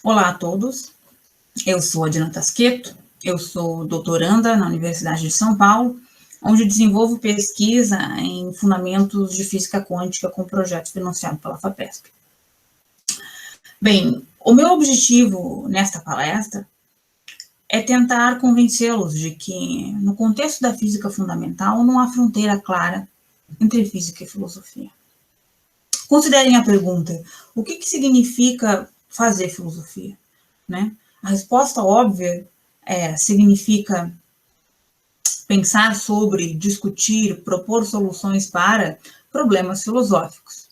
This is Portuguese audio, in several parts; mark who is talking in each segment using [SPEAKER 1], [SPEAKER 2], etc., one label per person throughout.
[SPEAKER 1] Olá a todos, eu sou a Diana Tasqueto, eu sou doutoranda na Universidade de São Paulo, onde desenvolvo pesquisa em fundamentos de física quântica com projeto financiado pela FAPESP. Bem, o meu objetivo nesta palestra é tentar convencê-los de que, no contexto da física fundamental, não há fronteira clara entre física e filosofia. Considerem a pergunta: o que significa fazer filosofia? Né? A resposta óbvia significa pensar sobre, discutir, propor soluções para problemas filosóficos.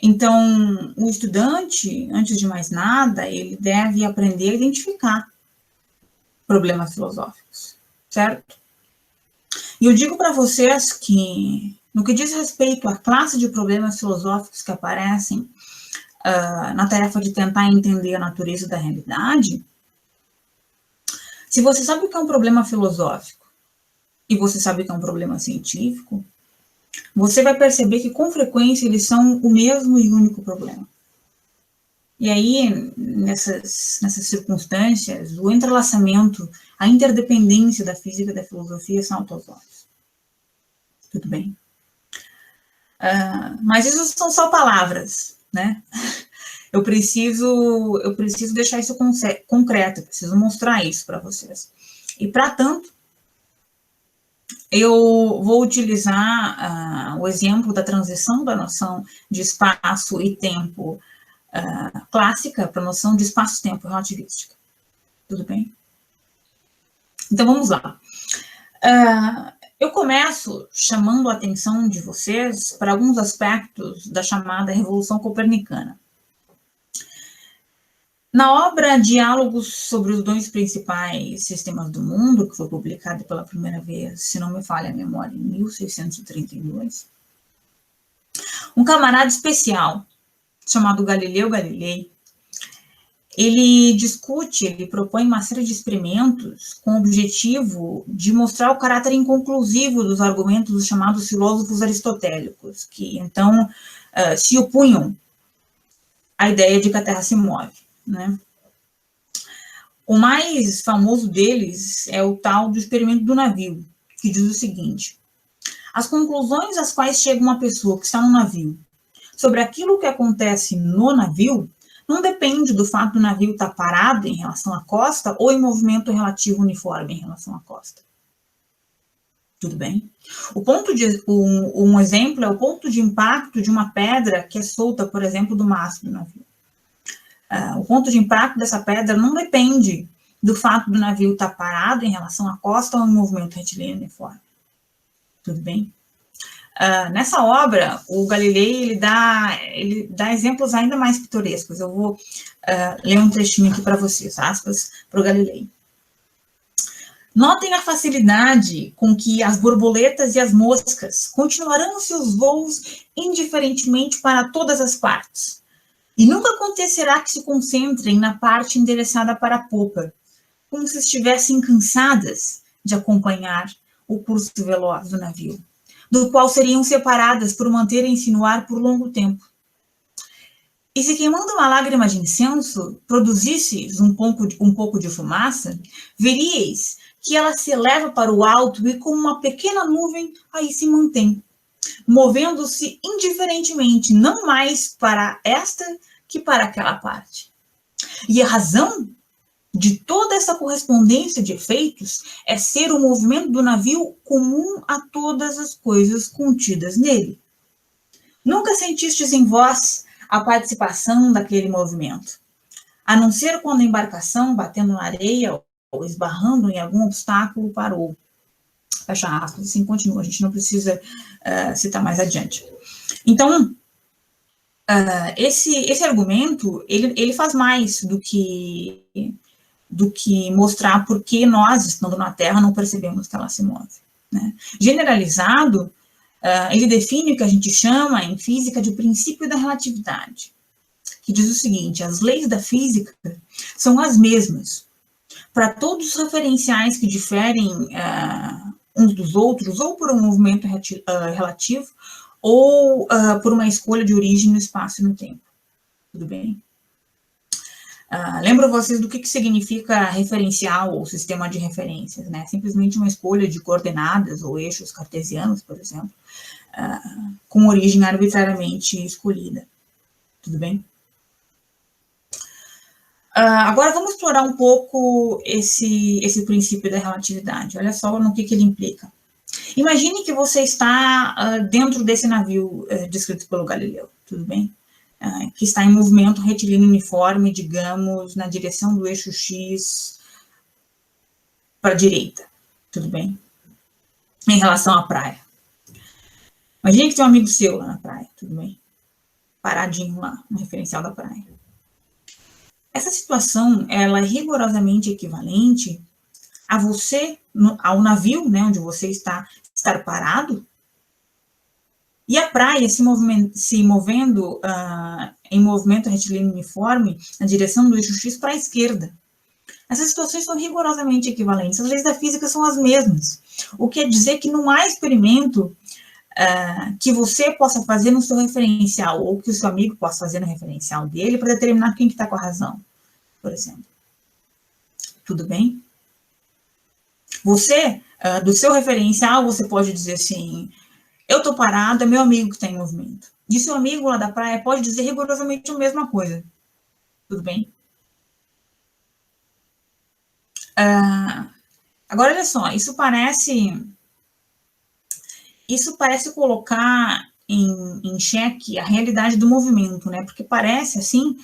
[SPEAKER 1] Então, o estudante, antes de mais nada, ele deve aprender a identificar problemas filosóficos, certo? E eu digo para vocês que, no que diz respeito à classe de problemas filosóficos que aparecem na tarefa de tentar entender a natureza da realidade, se você sabe o que é um problema filosófico e você sabe o que é um problema científico, você vai perceber que, com frequência, eles são o mesmo e único problema. E aí, nessas circunstâncias, o entrelaçamento, a interdependência da física e da filosofia salta aos olhos. Tudo bem? Mas isso são só palavras, né? Eu preciso deixar isso concreto, eu preciso mostrar isso para vocês. E, para tanto, eu vou utilizar o exemplo da transição da noção de espaço e tempo clássica para a noção de espaço-tempo relativística. Tudo bem? Então, vamos lá. Eu começo chamando a atenção de vocês para alguns aspectos da chamada Revolução Copernicana. Na obra Diálogos sobre os dois principais sistemas do mundo, que foi publicada pela primeira vez, se não me falha a memória, em 1632, um camarada especial, chamado Galileu Galilei, ele propõe uma série de experimentos com o objetivo de mostrar o caráter inconclusivo dos argumentos dos chamados filósofos aristotélicos, que então se opunham à ideia de que a Terra se move, né? O mais famoso deles é o tal do experimento do navio, que diz o seguinte: as conclusões às quais chega uma pessoa que está no navio sobre aquilo que acontece no navio não depende do fato do navio estar parado em relação à costa ou em movimento relativo uniforme em relação à costa. Tudo bem? Um exemplo é o ponto de impacto de uma pedra que é solta, por exemplo, do mastro do navio. O ponto de impacto dessa pedra não depende do fato do navio estar parado em relação à costa ou em movimento retilíneo uniforme. Tudo bem? Nessa obra, o Galilei ele dá exemplos ainda mais pitorescos. Eu vou ler um trechinho aqui para vocês, aspas, para o Galilei. Notem a facilidade com que as borboletas e as moscas continuarão seus voos indiferentemente para todas as partes. E nunca acontecerá que se concentrem na parte endereçada para a popa, como se estivessem cansadas de acompanhar o curso veloz do navio, do qual seriam separadas por manterem-se no ar por longo tempo. E se queimando uma lágrima de incenso produzisseis um pouco de fumaça, veríeis que ela se eleva para o alto e como uma pequena nuvem aí se mantém, movendo-se indiferentemente, não mais para esta que para aquela parte. E a razão de toda essa correspondência de efeitos é ser o movimento do navio comum a todas as coisas contidas nele. Nunca sentistes em vós a participação daquele movimento, a não ser quando a embarcação, batendo na areia ou esbarrando em algum obstáculo, parou. Fecha aspas, assim continua, a gente não precisa citar mais adiante. Então, esse argumento, ele faz mais do que mostrar por que nós, estando na Terra, não percebemos que ela se move, né? Generalizado, ele define o que a gente chama, em física, de princípio da relatividade, que diz o seguinte: as leis da física são as mesmas para todos os referenciais que diferem uns dos outros, ou por um movimento relativo, ou por uma escolha de origem no espaço e no tempo. Tudo bem? Lembro vocês do que significa referencial ou sistema de referências, né? Simplesmente uma escolha de coordenadas ou eixos cartesianos, por exemplo, com origem arbitrariamente escolhida. Tudo bem? Agora vamos explorar um pouco esse princípio da relatividade. Olha só no que ele implica. Imagine que você está dentro desse navio descrito pelo Galileu, tudo bem? Que está em movimento retilíneo uniforme, digamos, na direção do eixo X para a direita, tudo bem? Em relação à praia. Imagine que tem um amigo seu lá na praia, tudo bem? Paradinho lá, no referencial da praia. Essa situação, ela é rigorosamente equivalente a você, ao navio, né, onde você estar parado, e a praia se movendo em movimento retilíneo uniforme na direção do eixo X para a esquerda. Essas situações são rigorosamente equivalentes. As leis da física são as mesmas. O que quer dizer que não há experimento que você possa fazer no seu referencial, ou que o seu amigo possa fazer no referencial dele, para determinar quem que está com a razão, por exemplo. Tudo bem? Você, do seu referencial, você pode dizer assim, eu estou parado, é meu amigo que está em movimento. E seu amigo lá da praia pode dizer rigorosamente a mesma coisa. Tudo bem? Agora, olha só, isso parece colocar em xeque a realidade do movimento, né? Porque parece, assim,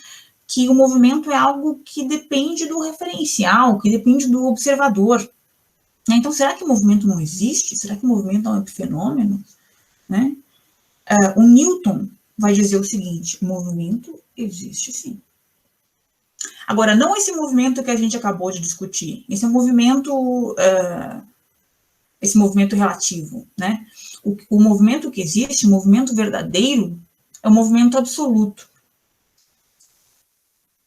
[SPEAKER 1] que o movimento é algo que depende do referencial, que depende do observador. Então, será que o movimento não existe? Será que o movimento é um epifenômeno? Né? O Newton vai dizer o seguinte, o movimento existe sim. Agora, não esse movimento que a gente acabou de discutir, esse é um movimento, esse movimento relativo, né? O movimento que existe, o movimento verdadeiro, é o movimento absoluto.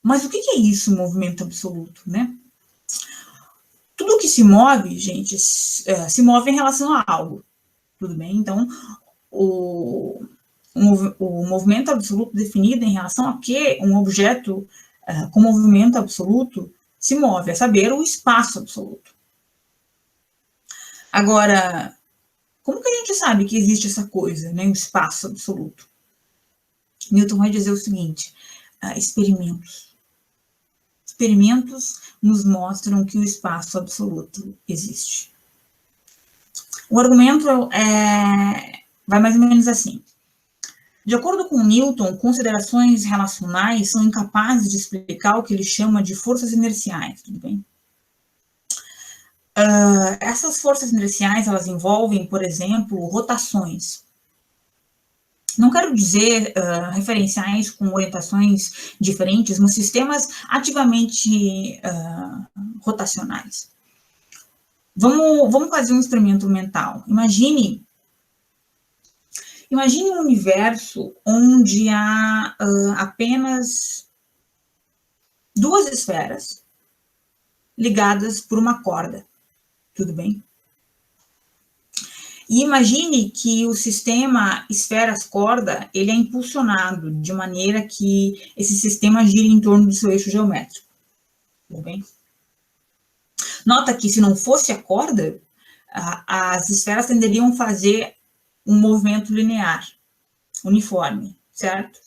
[SPEAKER 1] Mas o que é isso, o movimento absoluto, né? Tudo que se move, gente, se move em relação a algo, tudo bem? Então, o movimento absoluto definido em relação a que um objeto com movimento absoluto se move, a saber, o espaço absoluto. Agora, como que a gente sabe que existe essa coisa, né, o espaço absoluto? Newton vai dizer o seguinte, experimentos. Experimentos nos mostram que o espaço absoluto existe. O argumento vai mais ou menos assim. De acordo com Newton, considerações relacionais são incapazes de explicar o que ele chama de forças inerciais, tudo bem? Essas forças inerciais, elas envolvem, por exemplo, rotações. Não quero dizer referenciais com orientações diferentes, mas sistemas ativamente rotacionais. Vamos fazer um experimento mental. Imagine um universo onde há apenas duas esferas ligadas por uma corda, tudo bem? E imagine que o sistema esferas-corda, ele é impulsionado de maneira que esse sistema gira em torno do seu eixo geométrico, tudo bem? Nota que se não fosse a corda, as esferas tenderiam a fazer um movimento linear, uniforme, certo?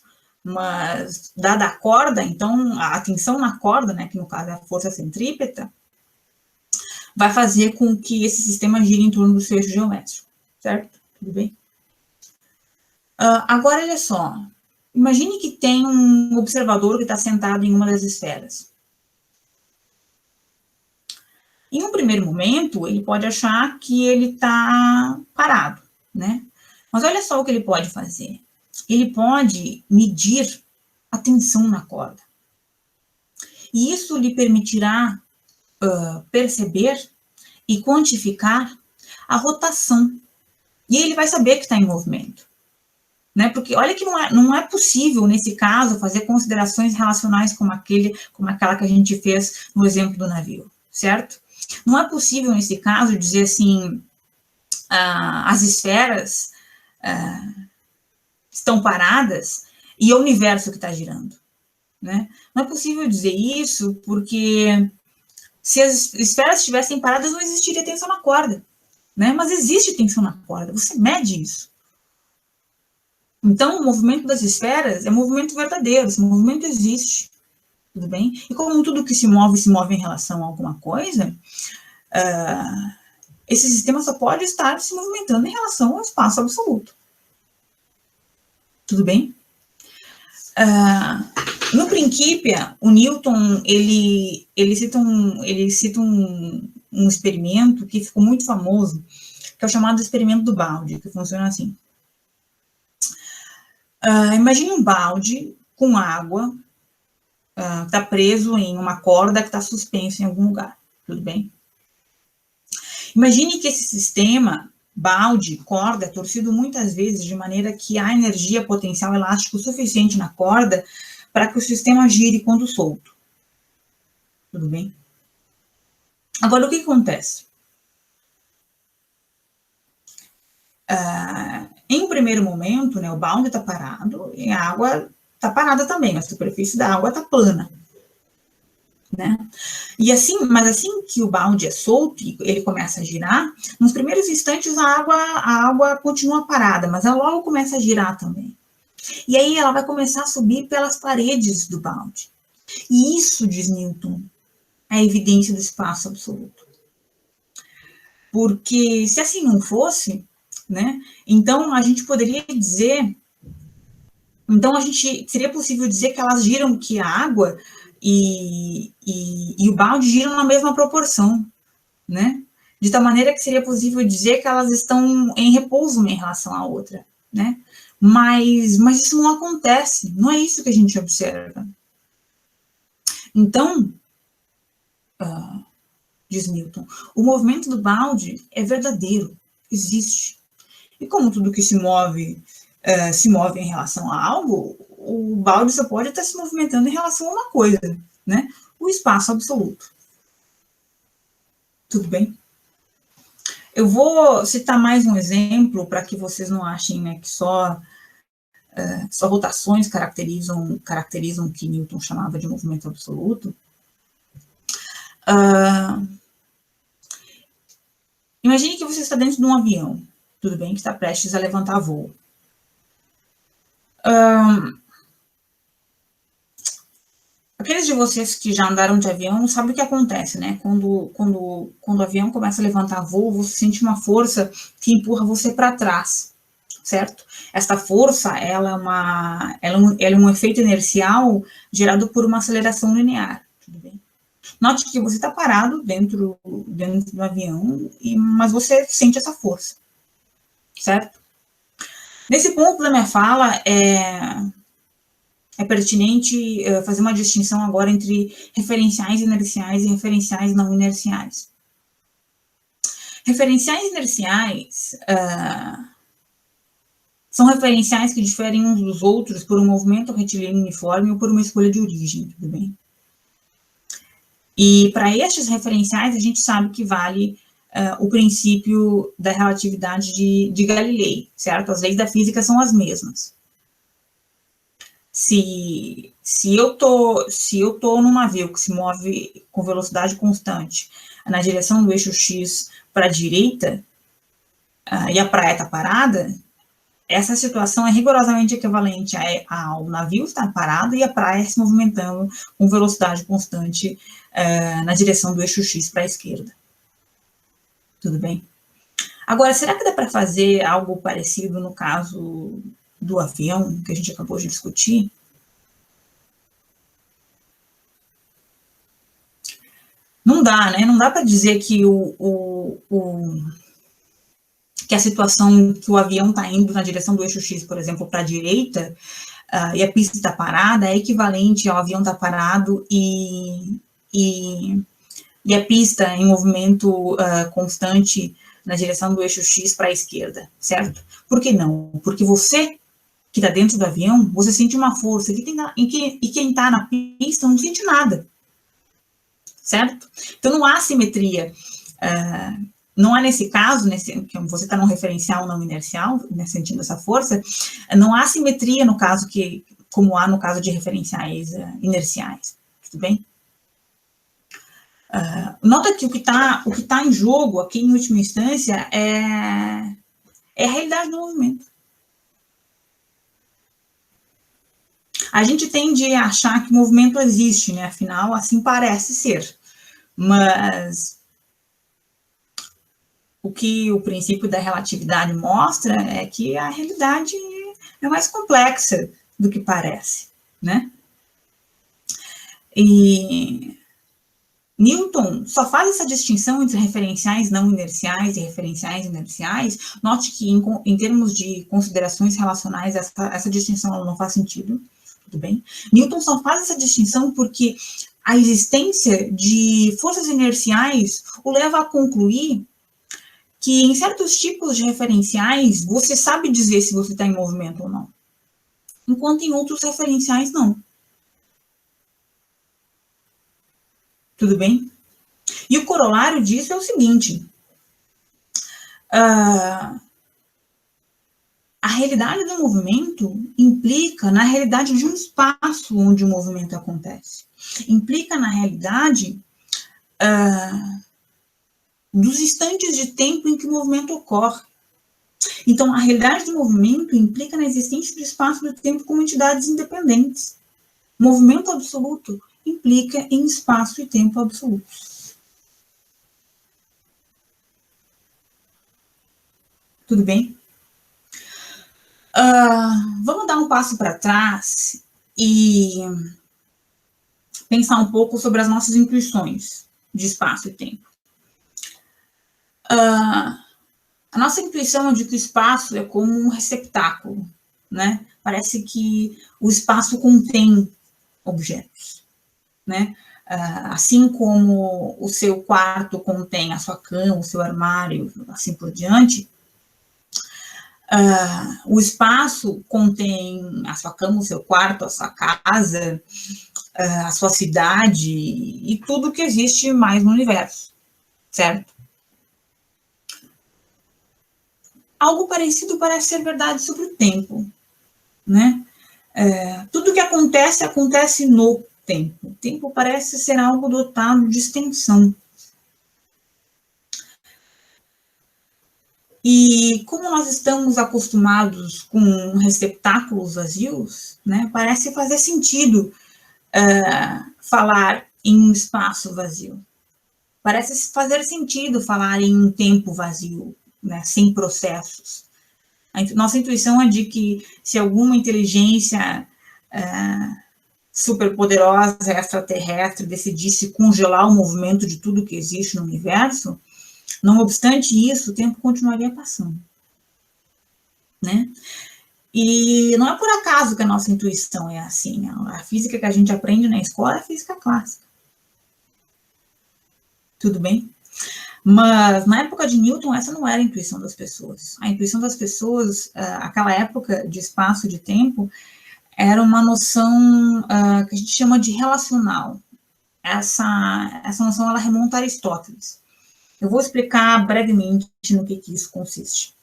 [SPEAKER 1] Mas, dada a corda, então, a tensão na corda, né, que no caso é a força centrípeta, vai fazer com que esse sistema gire em torno do seu eixo geométrico, certo? Tudo bem? Agora, olha só, imagine que tem um observador que está sentado em uma das esferas. Em um primeiro momento, ele pode achar que ele está parado, né? Mas olha só o que ele pode fazer. Ele pode medir a tensão na corda. E isso lhe permitirá perceber e quantificar a rotação. E ele vai saber que está em movimento. Né? Porque olha que não é possível, nesse caso, fazer considerações relacionais como aquela que a gente fez no exemplo do navio, certo? Não é possível, nesse caso, dizer assim, as esferas estão paradas e é o universo que está girando. né? Não é possível dizer isso porque se as esferas estivessem paradas, não existiria tensão na corda, né? Mas existe tensão na corda, você mede isso. Então, o movimento das esferas é um movimento verdadeiro, esse movimento existe, tudo bem? E como tudo que se move em relação a alguma coisa, esse sistema só pode estar se movimentando em relação ao espaço absoluto. Tudo bem? No Principia, o Newton, ele cita um experimento que ficou muito famoso, que é o chamado experimento do balde, que funciona assim. Imagine um balde com água, está preso em uma corda que está suspensa em algum lugar, tudo bem? Imagine que esse sistema, balde, corda, é torcido muitas vezes de maneira que há energia potencial elástico suficiente na corda para que o sistema gire quando solto. Tudo bem? Agora, o que acontece? Em um primeiro momento, né, o balde está parado e a água está parada também, a superfície da água está plana. Né? E assim, mas assim que o balde é solto e ele começa a girar, nos primeiros instantes a água continua parada, mas ela logo começa a girar também. E aí ela vai começar a subir pelas paredes do balde. E isso, diz Newton, é a evidência do espaço absoluto. Porque se assim não fosse, né, então a gente poderia dizer, seria possível dizer que elas giram, que a água e o balde giram na mesma proporção, né? De tal maneira que seria possível dizer que elas estão em repouso uma em relação à outra, né? Mas isso não acontece, não é isso que a gente observa. Então, diz Newton, o movimento do balde é verdadeiro, existe. E como tudo que se move em relação a algo, o balde só pode estar se movimentando em relação a uma coisa, né? O espaço absoluto. Tudo bem? Eu vou citar mais um exemplo para que vocês não achem, né, que só rotações caracterizam o que Newton chamava de movimento absoluto. Imagine que você está dentro de um avião, tudo bem, que está prestes a levantar voo. Aqueles de vocês que já andaram de avião sabem o que acontece, né? Quando o avião começa a levantar voo, você sente uma força que empurra você para trás, certo? Esta força, ela é um efeito inercial gerado por uma aceleração linear, tudo bem? Note que você está parado dentro do avião, mas você sente essa força, certo? Nesse ponto da minha fala, é pertinente fazer uma distinção agora entre referenciais inerciais e referenciais não inerciais. Referenciais inerciais são referenciais que diferem uns dos outros por um movimento retilíneo uniforme ou por uma escolha de origem, tudo bem? E para estes referenciais, a gente sabe que vale o princípio da relatividade de Galilei, certo? As leis da física são as mesmas. Se eu tô num navio que se move com velocidade constante na direção do eixo X para a direita, e a praia está parada, essa situação é rigorosamente equivalente ao navio estar parado e a praia se movimentando com velocidade constante na direção do eixo X para a esquerda. Tudo bem? Agora, será que dá para fazer algo parecido no caso do avião, que a gente acabou de discutir? Não dá, né? Não dá para dizer que que a situação que o avião está indo na direção do eixo X, por exemplo, para a direita, e a pista está parada, é equivalente ao avião estar parado e a pista em movimento constante na direção do eixo X para a esquerda, certo? Por que não? Porque você que está dentro do avião, você sente uma força, e quem está na pista não sente nada, certo? Então não há simetria. Não há nesse caso, que você está num referencial não inercial, né, sentindo essa força, não há simetria no caso que como há no caso de referenciais inerciais, tudo bem? Nota que o que tá em jogo aqui, em última instância, é a realidade do movimento. A gente tende a achar que o movimento existe, né? Afinal, assim parece ser. Mas o que o princípio da relatividade mostra é que a realidade é mais complexa do que parece, né? E Newton só faz essa distinção entre referenciais não inerciais e referenciais inerciais. Note que, em termos de considerações relacionais, essa distinção ela não faz sentido, tudo bem? Newton só faz essa distinção porque a existência de forças inerciais o leva a concluir que em certos tipos de referenciais você sabe dizer se você está em movimento ou não, enquanto em outros referenciais não. Tudo bem? E o corolário disso é o seguinte: a realidade do movimento implica na realidade de um espaço onde o movimento acontece. Implica na realidade dos instantes de tempo em que o movimento ocorre. Então, a realidade do movimento implica na existência do espaço e do tempo como entidades independentes. Movimento absoluto implica em espaço e tempo absolutos. Tudo bem? Vamos dar um passo para trás e pensar um pouco sobre as nossas intuições de espaço e tempo. A nossa intuição é de que o espaço é como um receptáculo, né? Parece que o espaço contém objetos, né? Assim como o seu quarto contém a sua cama, o seu armário, assim por diante, o espaço contém a sua cama, o seu quarto, a sua casa, a sua cidade e tudo que existe mais no universo, certo? Algo parecido parece ser verdade sobre o tempo, né? Tudo que acontece, acontece no tempo. O tempo parece ser algo dotado de extensão. E como nós estamos acostumados com receptáculos vazios, né, parece fazer sentido falar em um espaço vazio. Parece fazer sentido falar em um tempo vazio, né, sem processos. Nossa intuição é de que se alguma inteligência superpoderosa extraterrestre decidisse congelar o movimento de tudo que existe no universo, não obstante isso, o tempo continuaria passando, né? E não é por acaso que a nossa intuição é assim. A física que a gente aprende na escola é a física clássica. Tudo bem? Mas na época de Newton, essa não era a intuição das pessoas. A intuição das pessoas, aquela época de espaço e de tempo, era uma noção que a gente chama de relacional. Essa noção ela remonta a Aristóteles. Eu vou explicar brevemente no que isso consiste.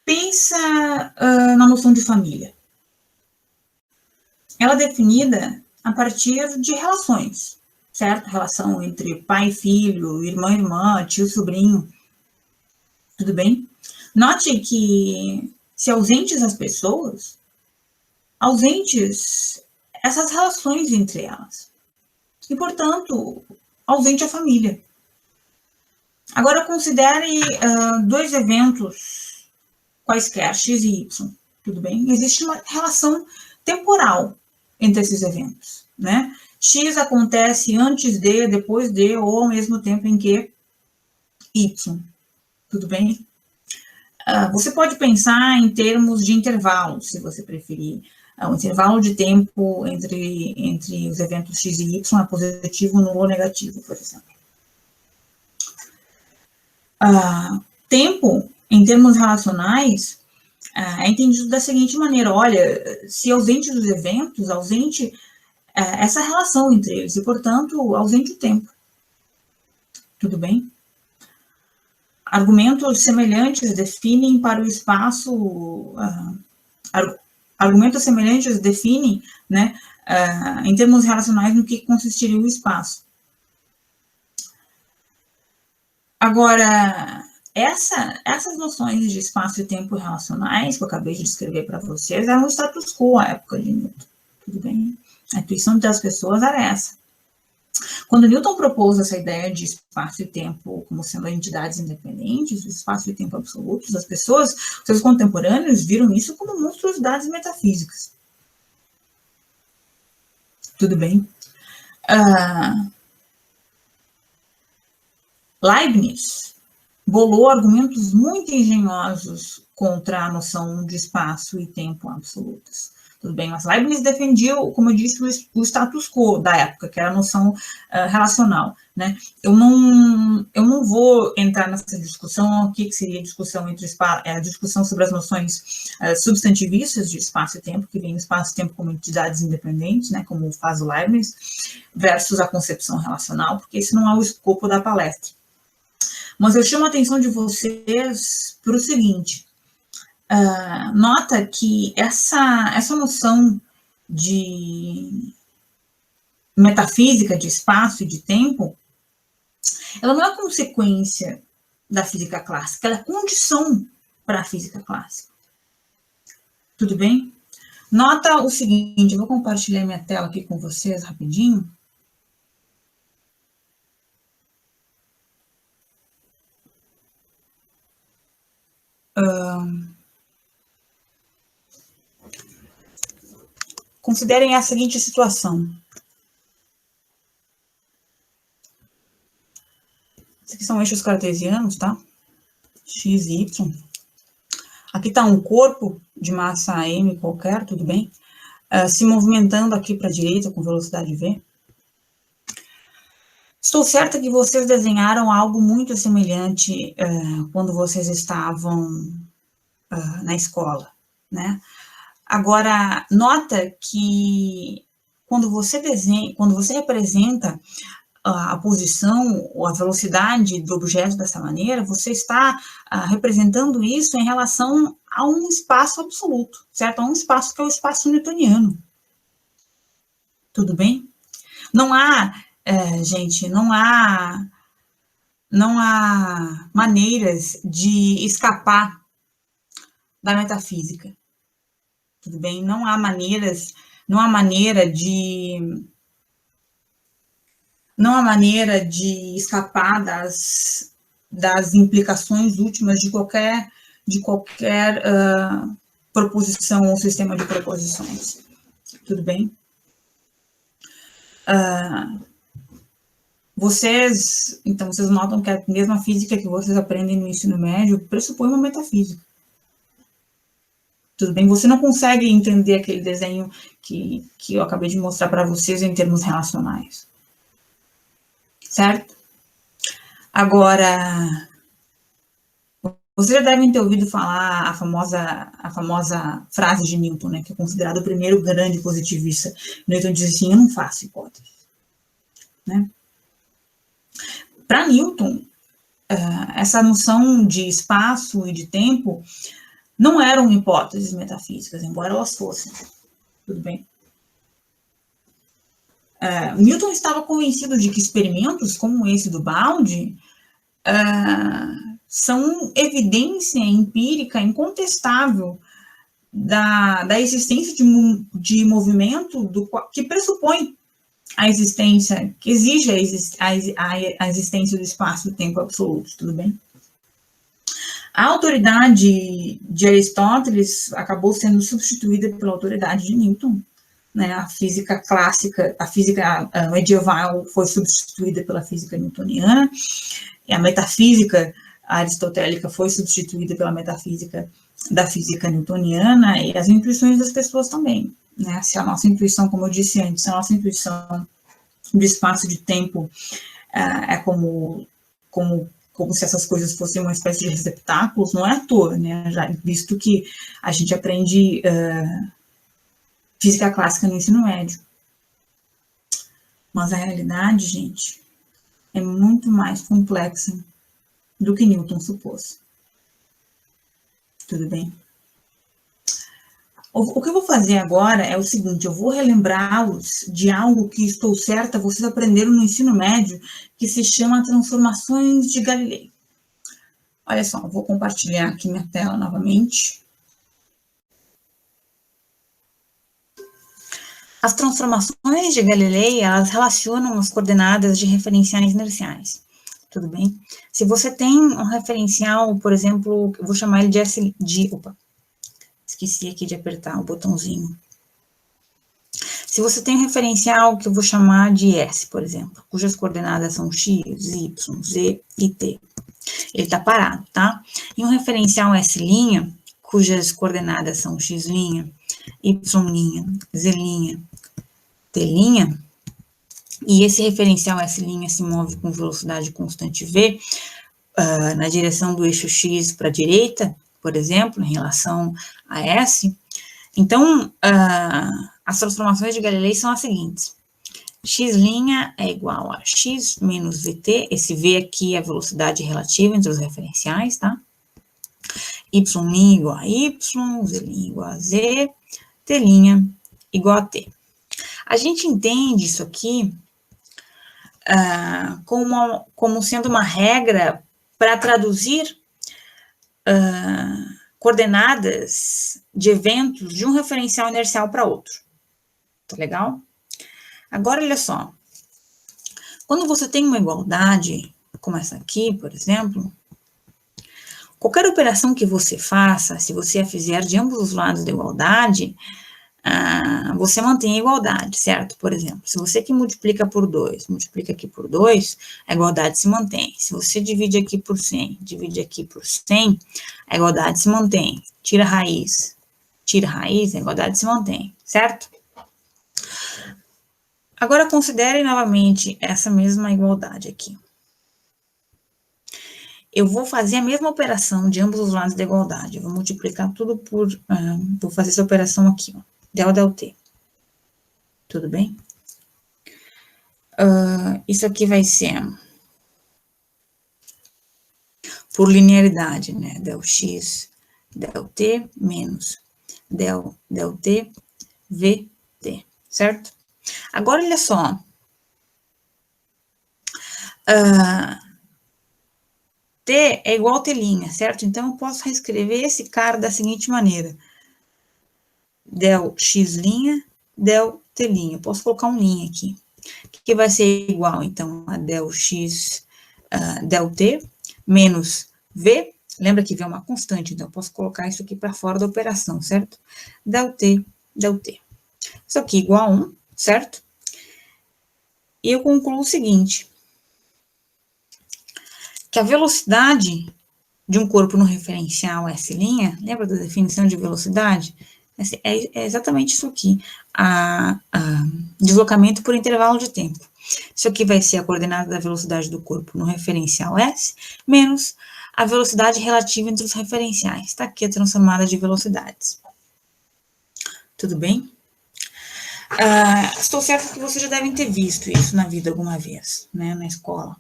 [SPEAKER 1] Pensa na noção de família. Ela é definida a partir de relações, certo? Relação entre pai e filho, irmã e irmã, tio e sobrinho. Tudo bem? Note que, se ausentes as pessoas, ausentes essas relações entre elas. E, portanto, ausente a família. Agora, considere dois eventos quaisquer, X e Y, tudo bem? Existe uma relação temporal entre esses eventos, né? X acontece antes de, depois de, ou ao mesmo tempo em que Y, tudo bem? Você pode pensar em termos de intervalo, se você preferir. O intervalo de tempo entre os eventos X e Y é positivo, nulo ou negativo, por exemplo. Tempo, em termos relacionais, é entendido da seguinte maneira: olha, se ausente dos eventos, ausente essa relação entre eles, e, portanto, ausente o tempo. Tudo bem? Argumentos semelhantes definem para o espaço Argumentos semelhantes definem, né, em termos relacionais, no que consistiria o espaço. Agora, essas noções de espaço e tempo relacionais que eu acabei de descrever para vocês eram o status quo à época de Newton. Tudo bem? A intuição das pessoas era essa. Quando Newton propôs essa ideia de espaço e tempo como sendo entidades independentes, espaço e tempo absolutos, as pessoas, seus contemporâneos, viram isso como monstruosidades metafísicas. Tudo bem? Leibniz bolou argumentos muito engenhosos contra a noção de espaço e tempo absolutos. Tudo bem, mas Leibniz defendia, como eu disse, o status quo da época, que era a noção relacional, né? Eu não vou entrar nessa discussão, o que seria a discussão a discussão sobre as noções substantivistas de espaço e tempo, que vem espaço e tempo como entidades independentes, né, como faz o Leibniz, versus a concepção relacional, porque esse não é o escopo da palestra. Mas eu chamo a atenção de vocês para o seguinte, nota que essa noção de metafísica de espaço e de tempo, ela não é consequência da física clássica, ela é condição para a física clássica. Tudo bem? Nota o seguinte, eu vou compartilhar minha tela aqui com vocês rapidinho. Considerem a seguinte situação. Esses aqui são eixos cartesianos, tá? X e Y. Aqui está um corpo de massa m qualquer, tudo bem? Se movimentando aqui para a direita com velocidade v. Estou certa que vocês desenharam algo muito semelhante quando vocês estavam na escola, né? Agora, nota que quando você representa a posição ou a velocidade do objeto dessa maneira, você está representando isso em relação a um espaço absoluto, certo? A um espaço que é o espaço newtoniano. Tudo bem? Não há, gente, não há maneiras de escapar da metafísica. Tudo bem? Não há maneira de escapar das implicações últimas de qualquer proposição ou sistema de proposições. Tudo bem? Vocês notam que a mesma física que vocês aprendem no ensino médio pressupõe uma metafísica. Tudo bem? Você não consegue entender aquele desenho que eu acabei de mostrar para vocês em termos relacionais. Certo? Agora, vocês já devem ter ouvido falar a famosa frase de Newton, né, que é considerado o primeiro grande positivista. Newton diz assim, eu não faço hipótese. Né? Para Newton, essa noção de espaço e de tempo não eram hipóteses metafísicas, embora elas fossem. Tudo bem? Newton estava convencido de que experimentos como esse do balde são evidência empírica incontestável da existência de movimento que pressupõe a existência, que exige a existência do espaço e do tempo absoluto, tudo bem? A autoridade de Aristóteles acabou sendo substituída pela autoridade de Newton, né? A física clássica, a física medieval foi substituída pela física newtoniana, e a metafísica aristotélica foi substituída pela metafísica da física newtoniana, e as intuições das pessoas também, né? Se a nossa intuição, como eu disse antes, a nossa intuição de espaço e de tempo é como se essas coisas fossem uma espécie de receptáculos, não é à toa, né? Já visto que a gente aprende física clássica no ensino médio. Mas a realidade, gente, é muito mais complexa do que Newton supôs. Tudo bem? O que eu vou fazer agora é o seguinte, eu vou relembrá-los de algo que estou certa, vocês aprenderam no ensino médio, que se chama Transformações de Galilei. Olha só, eu vou compartilhar aqui minha tela novamente. As transformações de Galilei, elas relacionam as coordenadas de referenciais inerciais. Tudo bem? Se você tem um referencial, por exemplo, eu vou chamar ele opa, esqueci aqui de apertar o botãozinho. Se você tem um referencial que eu vou chamar de S, por exemplo, cujas coordenadas são x, y, z e t, ele está parado, tá? E um referencial S', cujas coordenadas são x', y', z', t', e esse referencial S' se move com velocidade constante v, na direção do eixo x para a direita, por exemplo, em relação a S. Então, as transformações de Galilei são as seguintes. X' é igual a x menos vt, esse v aqui é a velocidade relativa entre os referenciais, tá? Y' igual a y, z' igual a z, t' igual a t. A gente entende isso aqui como sendo uma regra para traduzir coordenadas de eventos de um referencial inercial para outro. Tá legal? Agora, olha só. Quando você tem uma igualdade, como essa aqui, por exemplo, qualquer operação que você faça, se você a fizer de ambos os lados da igualdade, você mantém a igualdade, certo? Por exemplo, se você que multiplica por 2, multiplica aqui por 2, a igualdade se mantém. Se você divide aqui por 100, divide aqui por 100, a igualdade se mantém. Tira raiz, a igualdade se mantém, certo? Agora, considere novamente essa mesma igualdade aqui. Eu vou fazer a mesma operação de ambos os lados da igualdade. Eu vou multiplicar tudo por... vou fazer essa operação aqui, ó. Del T. Tudo bem? Isso aqui vai ser por linearidade, né? Del X, del T, menos del T, VT, certo? Agora, olha só. T é igual a T', certo? Então, eu posso reescrever esse cara da seguinte maneira. Del X', del T'. Eu posso colocar um linha aqui. Que vai ser igual, então, a del X, del T, menos V. Lembra que V é uma constante, então eu posso colocar isso aqui para fora da operação, certo? Del T, del T. Isso aqui igual a 1, certo? E eu concluo o seguinte, que a velocidade de um corpo no referencial S', lembra da definição de velocidade? É exatamente isso aqui, deslocamento por intervalo de tempo. Isso aqui vai ser a coordenada da velocidade do corpo no referencial S, menos a velocidade relativa entre os referenciais. Está aqui a transformada de velocidades. Tudo bem? Estou certa que vocês já devem ter visto isso na vida alguma vez, né, na escola.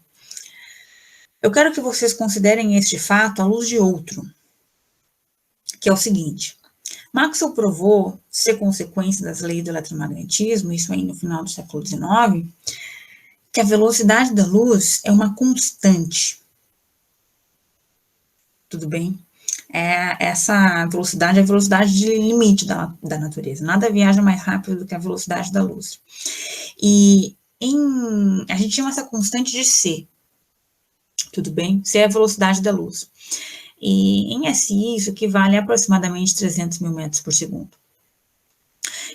[SPEAKER 1] Eu quero que vocês considerem este fato à luz de outro, que é o seguinte. Maxwell provou ser consequência das leis do eletromagnetismo, isso aí no final do século XIX, que a velocidade da luz é uma constante. Tudo bem? Essa velocidade é a velocidade de limite da natureza. Nada viaja mais rápido do que a velocidade da luz. E a gente chama essa constante de C. Tudo bem? C é a velocidade da luz. E em SI, isso equivale a aproximadamente 300 mil metros por segundo.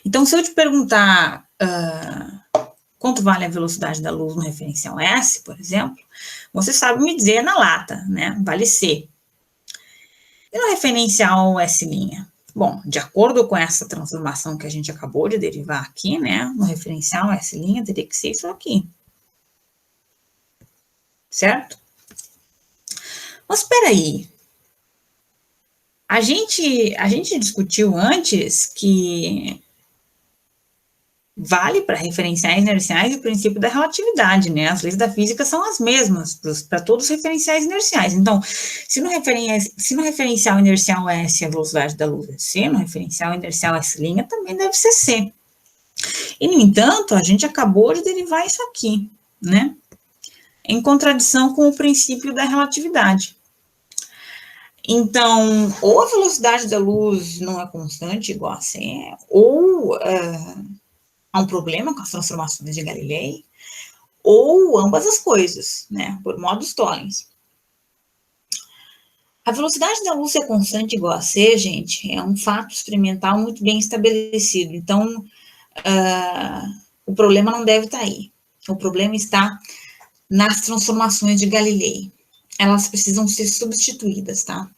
[SPEAKER 1] Então, se eu te perguntar quanto vale a velocidade da luz no referencial S, por exemplo, você sabe me dizer na lata, né? Vale C. E no referencial S'? Bom, de acordo com essa transformação que a gente acabou de derivar aqui, né? No referencial S' teria que ser isso aqui. Certo? Mas espera aí. A gente discutiu antes que vale para referenciais inerciais e o princípio da relatividade, né? As leis da física são as mesmas para todos os referenciais inerciais. Então, se no referencial inercial S a velocidade da luz é c, no referencial inercial S' também deve ser c. E, no entanto, a gente acabou de derivar isso aqui, né? Em contradição com o princípio da relatividade. Então, ou a velocidade da luz não é constante, igual a c, ou há um problema com as transformações de Galilei, ou ambas as coisas, né, por modos tollens. A velocidade da luz ser constante igual a c, gente, é um fato experimental muito bem estabelecido. Então, o problema não deve estar aí. O problema está nas transformações de Galilei. Elas precisam ser substituídas, tá?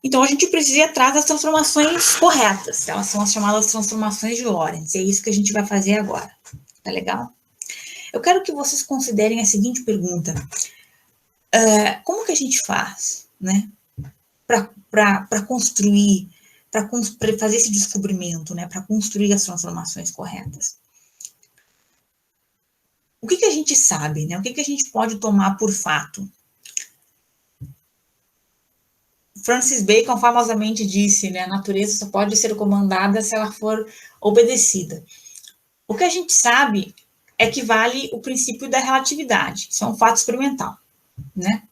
[SPEAKER 1] Então, a gente precisa ir atrás das transformações corretas. Elas são as chamadas transformações de Lorentz. É isso que a gente vai fazer agora. Tá legal? Eu quero que vocês considerem a seguinte pergunta. Como que a gente faz, né? Para construir, para fazer esse descobrimento, né? Para construir as transformações corretas. O que a gente sabe, né? O que a gente pode tomar por fato? Francis Bacon famosamente disse, né, a natureza só pode ser comandada se ela for obedecida. O que a gente sabe é que vale o princípio da relatividade, isso é um fato experimental, né?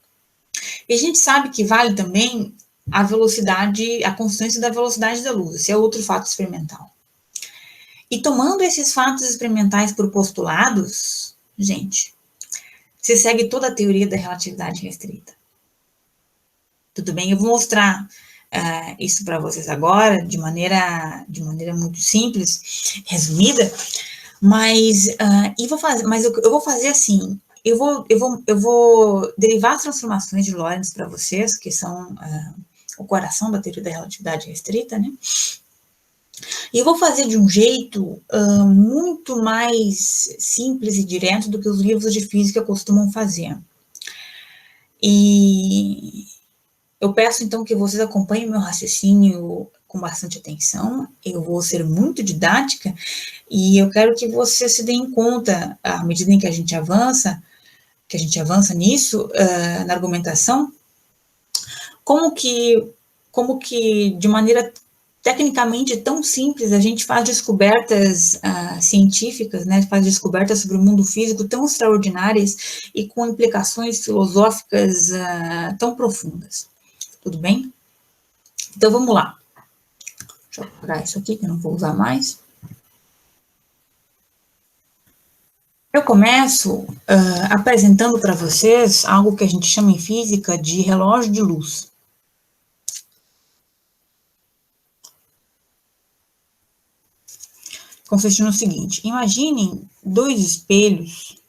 [SPEAKER 1] E a gente sabe que vale também a velocidade, a constância da velocidade da luz, esse é outro fato experimental. E tomando esses fatos experimentais por postulados, gente, você segue toda a teoria da relatividade restrita. Tudo bem? Eu vou mostrar isso para vocês agora, de maneira muito simples, resumida, mas eu vou fazer assim, eu vou derivar as transformações de Lorentz para vocês, que são o coração da teoria da relatividade restrita, né? E eu vou fazer de um jeito muito mais simples e direto do que os livros de física costumam fazer. E eu peço, então, que vocês acompanhem meu raciocínio com bastante atenção. Eu vou ser muito didática e eu quero que vocês se deem conta, à medida em que a gente avança nisso, na argumentação, como que de maneira tecnicamente tão simples a gente faz descobertas científicas, né, faz descobertas sobre o mundo físico tão extraordinárias e com implicações filosóficas tão profundas. Tudo bem? Então, vamos lá. Deixa eu apagar isso aqui, que eu não vou usar mais. Eu começo apresentando para vocês algo que a gente chama em física de relógio de luz. Consiste no seguinte, imaginem dois espelhos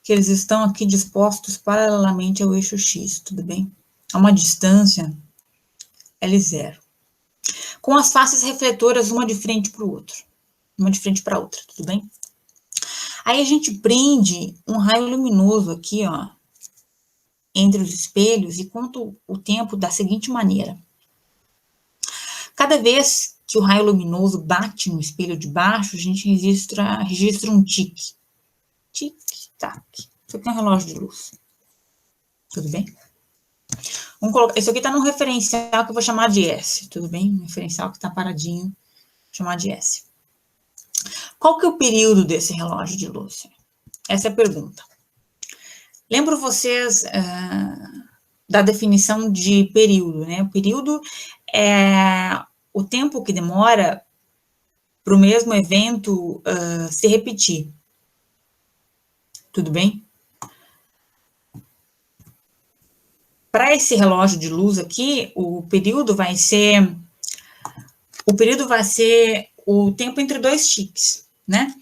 [SPEAKER 1] que eles estão aqui dispostos paralelamente ao eixo X, tudo bem? A uma distância L0, com as faces refletoras uma de frente para o outro, uma de frente para a outra, tudo bem? Aí a gente prende um raio luminoso aqui, ó, entre os espelhos e conta o tempo da seguinte maneira. Cada vez que o raio luminoso bate no espelho de baixo, a gente registra um tique. Tic-tac. Isso aqui é um relógio de luz. Tudo bem? Vamos colocar, isso aqui está num referencial que eu vou chamar de S, tudo bem? Um referencial que está paradinho, vou chamar de S. Qual que é o período desse relógio de luz? Essa é a pergunta. Lembro vocês da definição de período, né? O período é o tempo que demora para o mesmo evento se repetir. Tudo bem? Para esse relógio de luz aqui, o período vai ser o tempo entre dois tiques, né?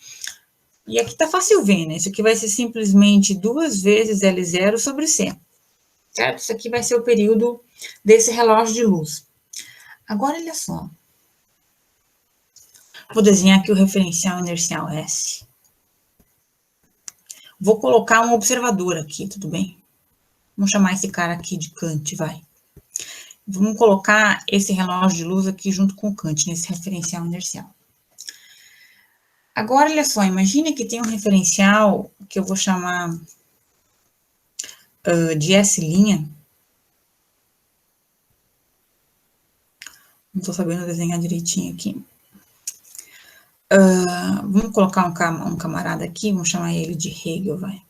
[SPEAKER 1] E aqui tá fácil ver, né? Isso aqui vai ser simplesmente 2 vezes L0 sobre C, certo? Isso aqui vai ser o período desse relógio de luz. Agora, olha só. Vou desenhar aqui o referencial inercial S. Vou colocar um observador aqui, tudo bem? Vamos chamar esse cara aqui de Kant, vai. Vamos colocar esse relógio de luz aqui junto com o Kant, nesse referencial inercial. Agora, olha só, imagine que tem um referencial que eu vou chamar de S'. Não estou sabendo desenhar direitinho aqui. Vamos colocar um camarada aqui, vamos chamar ele de Hegel, vai.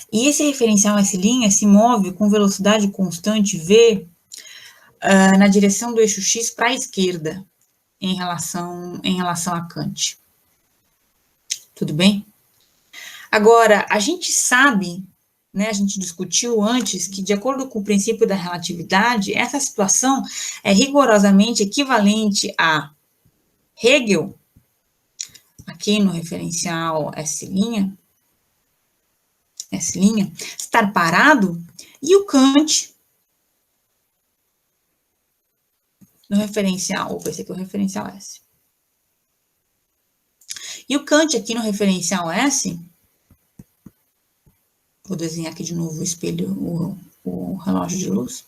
[SPEAKER 1] E esse referencial S' se move com velocidade constante v na direção do eixo x para a esquerda, em relação a Kant. Tudo bem? Agora, a gente sabe, né, a gente discutiu antes, que de acordo com o princípio da relatividade, essa situação é rigorosamente equivalente a Hegel, aqui no referencial S', estar parado, e o Kant no referencial, opa, esse aqui é o referencial S. E o Kant aqui no referencial S, vou desenhar aqui de novo o espelho, o relógio de luz,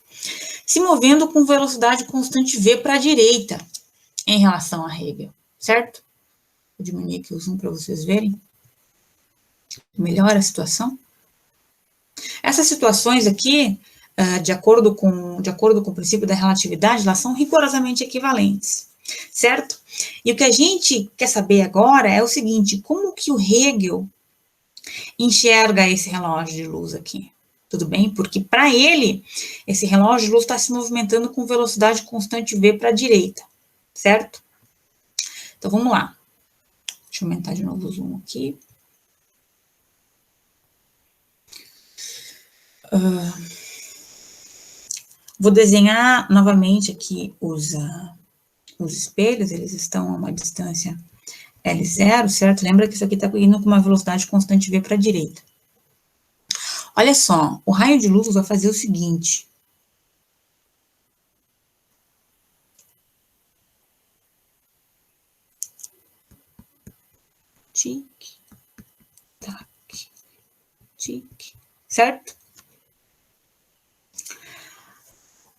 [SPEAKER 1] se movendo com velocidade constante v para a direita, em relação a Hegel, certo? Vou diminuir aqui o zoom para vocês verem. Melhora a situação. Essas situações aqui, de acordo com o princípio da relatividade, elas são rigorosamente equivalentes, certo? E o que a gente quer saber agora é o seguinte, como que o Hegel enxerga esse relógio de luz aqui? Tudo bem? Porque para ele, esse relógio de luz está se movimentando com velocidade constante v para a direita, certo? Então, vamos lá. Deixa eu aumentar de novo o zoom aqui. Vou desenhar novamente aqui os espelhos, eles estão a uma distância L0, certo? Lembra que isso aqui está indo com uma velocidade constante v para a direita. Olha só, o raio de luz vai fazer o seguinte. Tic, tac, tic, certo?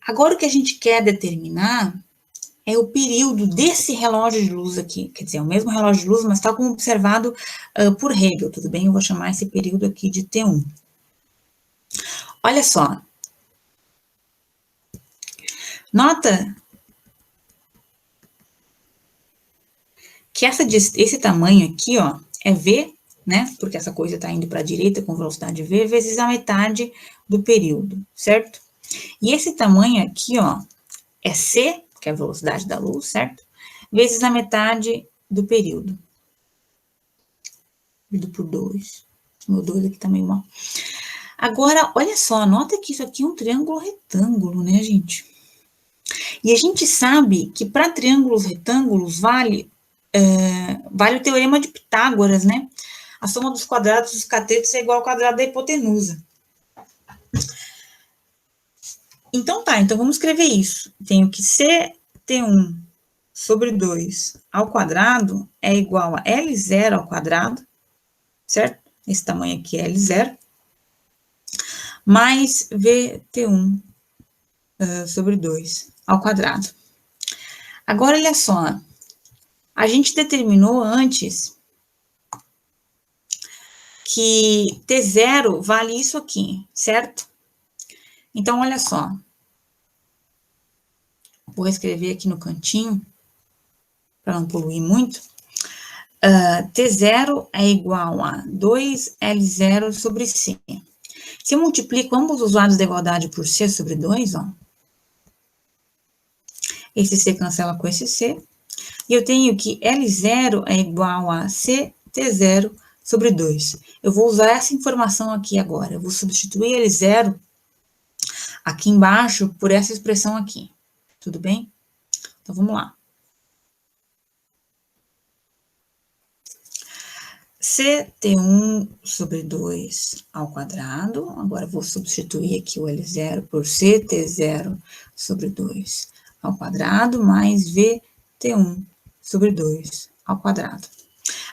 [SPEAKER 1] Agora o que a gente quer determinar é o período desse relógio de luz aqui, quer dizer, é o mesmo relógio de luz, mas tal como observado por Hegel, tudo bem? Eu vou chamar esse período aqui de T1. Olha só. Nota que esse tamanho aqui, ó, é V, né? Porque essa coisa está indo para a direita com velocidade V, vezes a metade do período, certo? E esse tamanho aqui, ó, é C, que é a velocidade da luz, certo? Vezes a metade do período. Dividido por 2. Meu 2 aqui tá meio mal. Agora, olha só, nota que isso aqui é um triângulo retângulo, né, gente? E a gente sabe que para triângulos retângulos vale o teorema de Pitágoras, né? A soma dos quadrados dos catetos é igual ao quadrado da hipotenusa. Então tá, então vamos escrever isso. Tenho que CT1 sobre 2 ao quadrado é igual a L0 ao quadrado, certo? Esse tamanho aqui é L0, mais VT1 sobre 2 ao quadrado. Agora, olha só, a gente determinou antes que T0 vale isso aqui, certo? Então, olha só. Vou escrever aqui no cantinho, para não poluir muito. T0 é igual a 2L0 sobre C. Se eu multiplico ambos os lados da igualdade por C sobre 2, ó, esse C cancela com esse C, e eu tenho que L0 é igual a CT0 sobre 2. Eu vou usar essa informação aqui agora. Eu vou substituir L0 aqui embaixo por essa expressão aqui. Tudo bem? Então, vamos lá. CT1 sobre 2 ao quadrado. Agora, vou substituir aqui o L0 por CT0 sobre 2 ao quadrado, mais VT1 sobre 2 ao quadrado.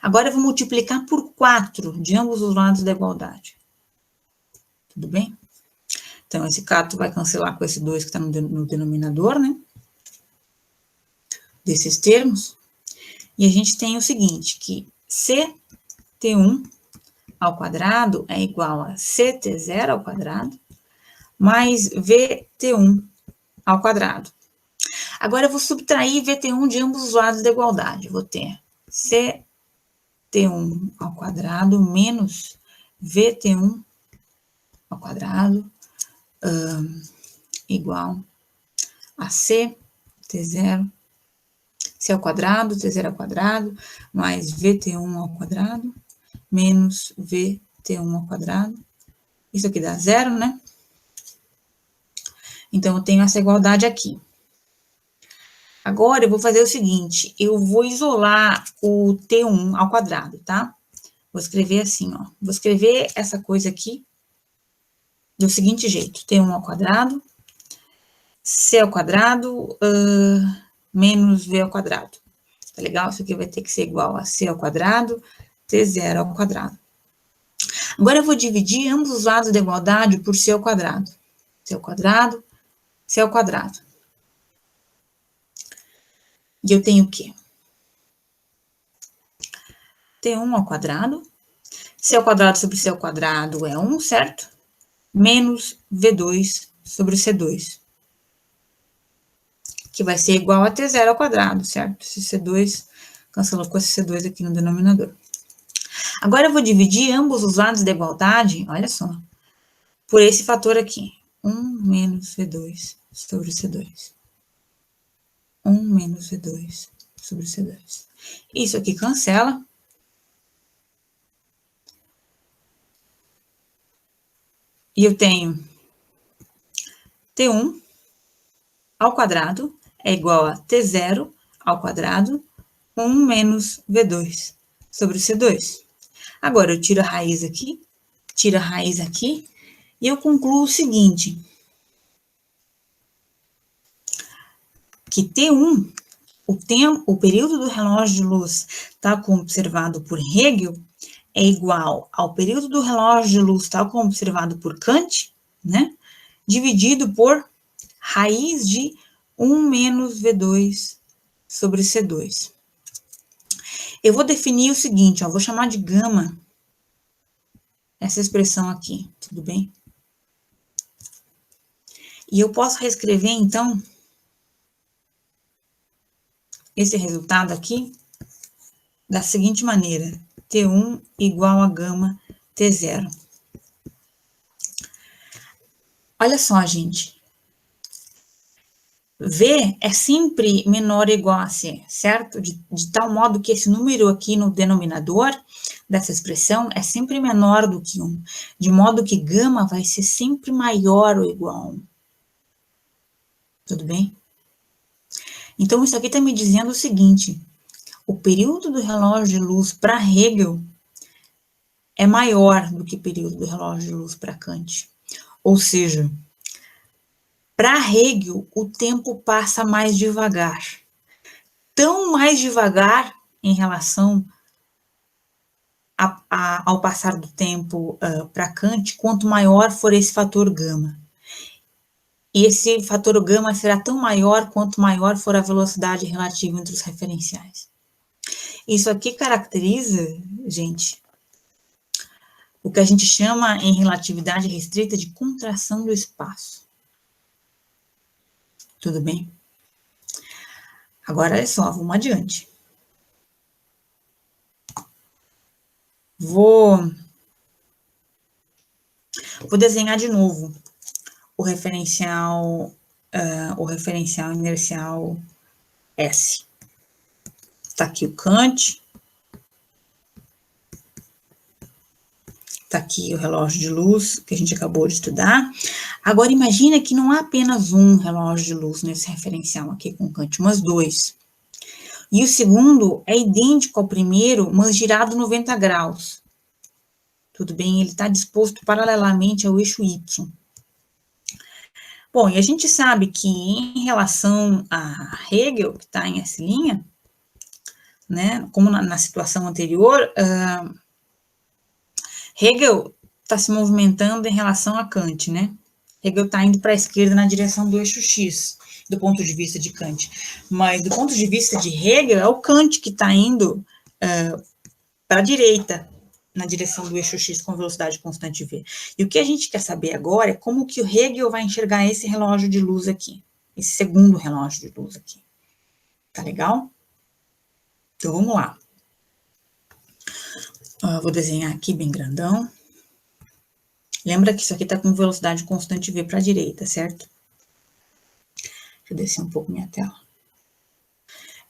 [SPEAKER 1] Agora, eu vou multiplicar por 4 de ambos os lados da igualdade. Tudo bem? Então, esse 4 vai cancelar com esse 2 que está no denominador, né? Desses termos. E a gente tem o seguinte, que CT1 ao quadrado é igual a CT0 ao quadrado mais VT1 ao quadrado. Agora, eu vou subtrair VT1 de ambos os lados da igualdade. Eu vou ter CT1 ao quadrado menos VT1 ao quadrado igual a CT0, C ao quadrado, T0 ao quadrado, mais VT1 ao quadrado, menos VT1 ao quadrado. Isso aqui dá zero, né? Então, eu tenho essa igualdade aqui. Agora, eu vou fazer o seguinte, eu vou isolar o T1 ao quadrado, tá? Vou escrever assim, ó. Vou escrever essa coisa aqui do seguinte jeito, T1 ao quadrado, C ao quadrado, menos V ao quadrado. Tá legal? Isso aqui vai ter que ser igual a C ao quadrado, T0 ao quadrado. Agora, eu vou dividir ambos os lados da igualdade por C ao quadrado. C ao quadrado, C ao quadrado. E eu tenho o quê? T1 ao quadrado, C ao quadrado sobre C ao quadrado é 1, certo? Menos V2 sobre C2. Que vai ser igual a T0 ao quadrado, certo? Esse C2 cancelou com esse C2 aqui no denominador. Agora, eu vou dividir ambos os lados da igualdade, olha só, por esse fator aqui. 1 menos V2 sobre C2. 1 menos V2 sobre C2. Isso aqui cancela. E eu tenho T1 ao quadrado é igual a T0 ao quadrado, 1 menos V2 sobre C2. Agora, eu tiro a raiz aqui, e eu concluo o seguinte, que T1, o período do relógio de luz, tal como observado por Hegel, é igual ao período do relógio de luz, tal como observado por Kant, né? Dividido por raiz de 1 menos V2 sobre C2. Eu vou definir o seguinte, ó, vou chamar de gama essa expressão aqui, tudo bem? E eu posso reescrever, então, esse resultado aqui da seguinte maneira, T1 igual a gama T0. Olha só, gente. V é sempre menor ou igual a C, certo? De tal modo que esse número aqui no denominador dessa expressão é sempre menor do que 1. De modo que gama vai ser sempre maior ou igual a 1. Tudo bem? Então, isso aqui está me dizendo o seguinte, o período do relógio de luz para Hegel é maior do que o período do relógio de luz para Kant. Ou seja, para Hegel, o tempo passa mais devagar. Tão mais devagar em relação ao passar do tempo para Kant, quanto maior for esse fator gama. E esse fator gama será tão maior quanto maior for a velocidade relativa entre os referenciais. Isso aqui caracteriza, gente, o que a gente chama em relatividade restrita de contração do espaço. Tudo bem? Agora, olha só, vamos adiante. Vou desenhar de novo o referencial inercial S. Está aqui o Kant. Está aqui o relógio de luz, que a gente acabou de estudar. Agora, imagina que não há apenas um relógio de luz nesse referencial aqui com Kant, mas dois. E o segundo é idêntico ao primeiro, mas girado 90 graus. Tudo bem? Ele está disposto paralelamente ao eixo Y. Bom, e a gente sabe que em relação a Hegel, que está em S', né, como na situação anterior, Hegel está se movimentando em relação a Kant, né? Hegel está indo para a esquerda na direção do eixo X. do ponto de vista de Kant. Mas do ponto de vista de Hegel, é o Kant que está indo para a direita, na direção do eixo X com velocidade constante v. E o que a gente quer saber agora é como que o Hegel vai enxergar esse relógio de luz aqui, esse segundo relógio de luz aqui. Tá legal? Então, vamos lá. Vou desenhar aqui bem grandão. Lembra que isso aqui está com velocidade constante v para a direita, certo? Deixa eu descer um pouco minha tela.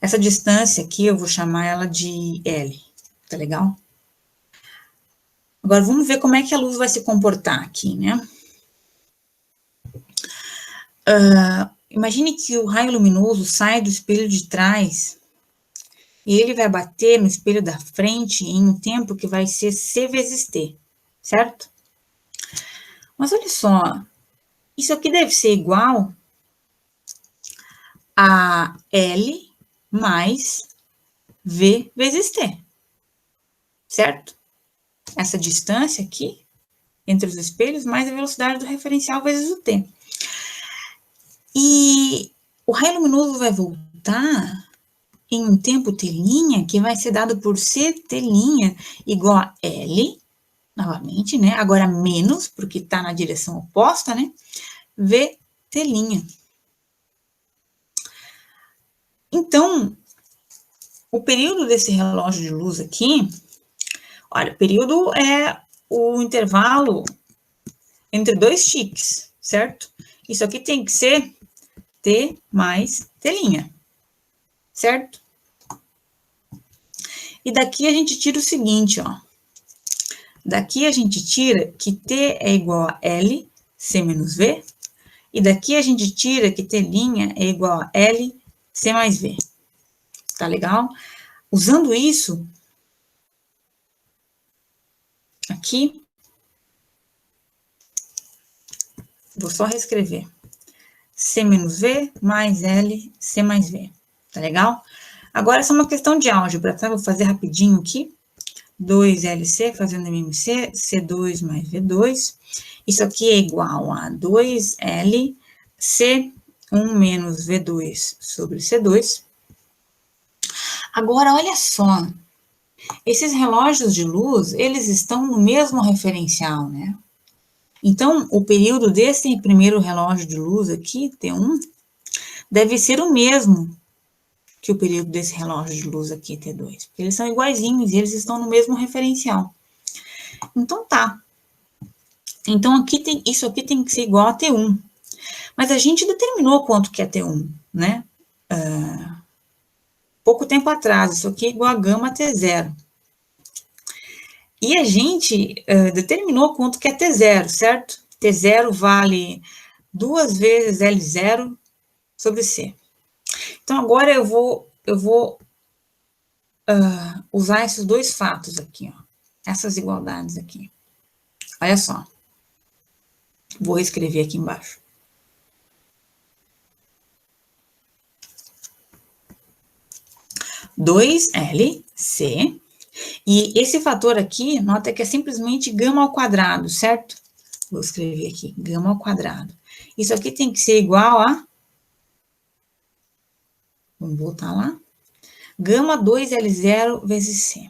[SPEAKER 1] Essa distância aqui, eu vou chamar ela de L, tá legal? Agora, vamos ver como é que a luz vai se comportar aqui, né? Imagine que o raio luminoso sai do espelho de trás e ele vai bater no espelho da frente em um tempo que vai ser c vezes t, certo? Mas olha só, isso aqui deve ser igual a L mais v vezes t, certo? Essa distância aqui, entre os espelhos, mais a velocidade do referencial vezes o t. E o raio luminoso vai voltar em um tempo t' que vai ser dado por ct' igual a L, novamente, né? Agora menos, porque está na direção oposta, né? vt'. Então, o período desse relógio de luz aqui, olha, o período é o intervalo entre dois tiques, certo? Isso aqui tem que ser t mais t', certo? E daqui a gente tira o seguinte, ó. Daqui a gente tira que t é igual a L, c menos v, e daqui a gente tira que t' é igual a L, c mais v. Tá legal? Usando isso, aqui, vou só reescrever. C menos V mais L, C mais V. Tá legal? Agora, essa é uma questão de álgebra, tá? Vou fazer rapidinho aqui. 2LC, fazendo MMC, C2 mais V2. Isso aqui é igual a 2L, C1 menos V2 sobre C2. Agora, olha só. Esses relógios de luz, eles estão no mesmo referencial, né? Então, o período desse primeiro relógio de luz aqui, T1, deve ser o mesmo que o período desse relógio de luz aqui, T2. Porque eles são iguaizinhos e eles estão no mesmo referencial. Então, tá. Então, aqui isso aqui tem que ser igual a T1. Mas a gente determinou quanto que é T1, né? Pouco tempo atrás, isso aqui é igual a gama T0. E a gente determinou quanto que é T0, certo? T0 vale 2 vezes L0 sobre C. Então, agora eu vou usar esses dois fatos aqui, ó. Essas igualdades aqui. Olha só. Vou escrever aqui embaixo. Dois L, C. E esse fator aqui, nota que é simplesmente gama ao quadrado, certo? Vou escrever aqui, gama ao quadrado. Isso aqui tem que ser igual a... Vamos voltar lá. Gama 2L0 vezes C.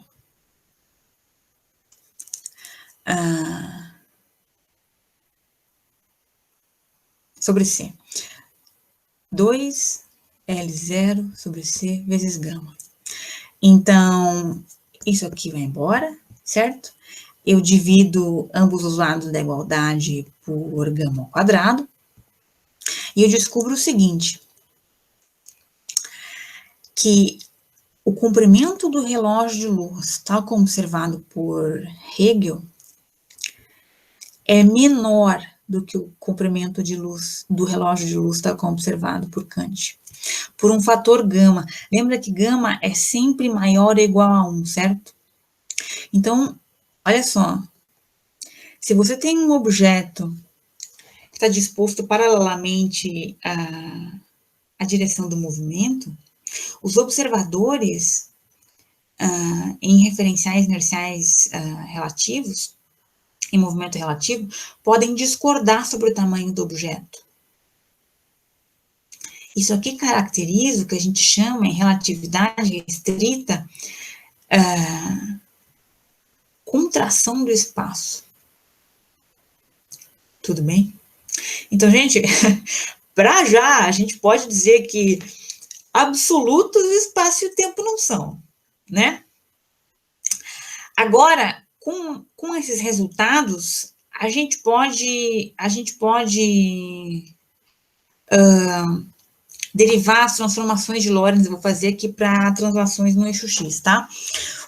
[SPEAKER 1] Sobre C. 2L0 sobre C vezes gama. Então, isso aqui vai embora, certo? Eu divido ambos os lados da igualdade por gama ao quadrado. E eu descubro o seguinte, que o comprimento do relógio de luz, tal como observado por Hegel, é menor do que o comprimento de luz do relógio de luz, tal como observado por Kant, por um fator gama. Lembra que gama é sempre maior ou igual a 1, certo? Então, olha só, se você tem um objeto que está disposto paralelamente à direção do movimento, os observadores em referenciais inerciais relativos, em movimento relativo, podem discordar sobre o tamanho do objeto. Isso aqui caracteriza o que a gente chama em relatividade restrita, contração do espaço. Tudo bem? Então, gente, para já, a gente pode dizer que absolutos o espaço e o tempo não são, né? Agora, com esses resultados, a gente pode derivar as transformações de Lorentz, eu vou fazer aqui para translações no eixo X, tá?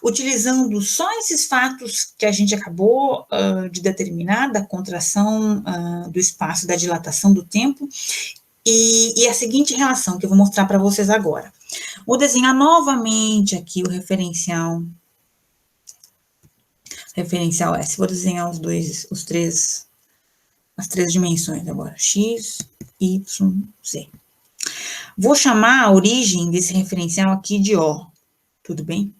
[SPEAKER 1] Utilizando só esses fatos que a gente acabou de determinar, da contração do espaço, da dilatação do tempo, e a seguinte relação que eu vou mostrar para vocês agora. Vou desenhar novamente aqui o referencial S. Vou desenhar as três dimensões agora, x, y, z. Vou chamar a origem desse referencial aqui de O, tudo bem?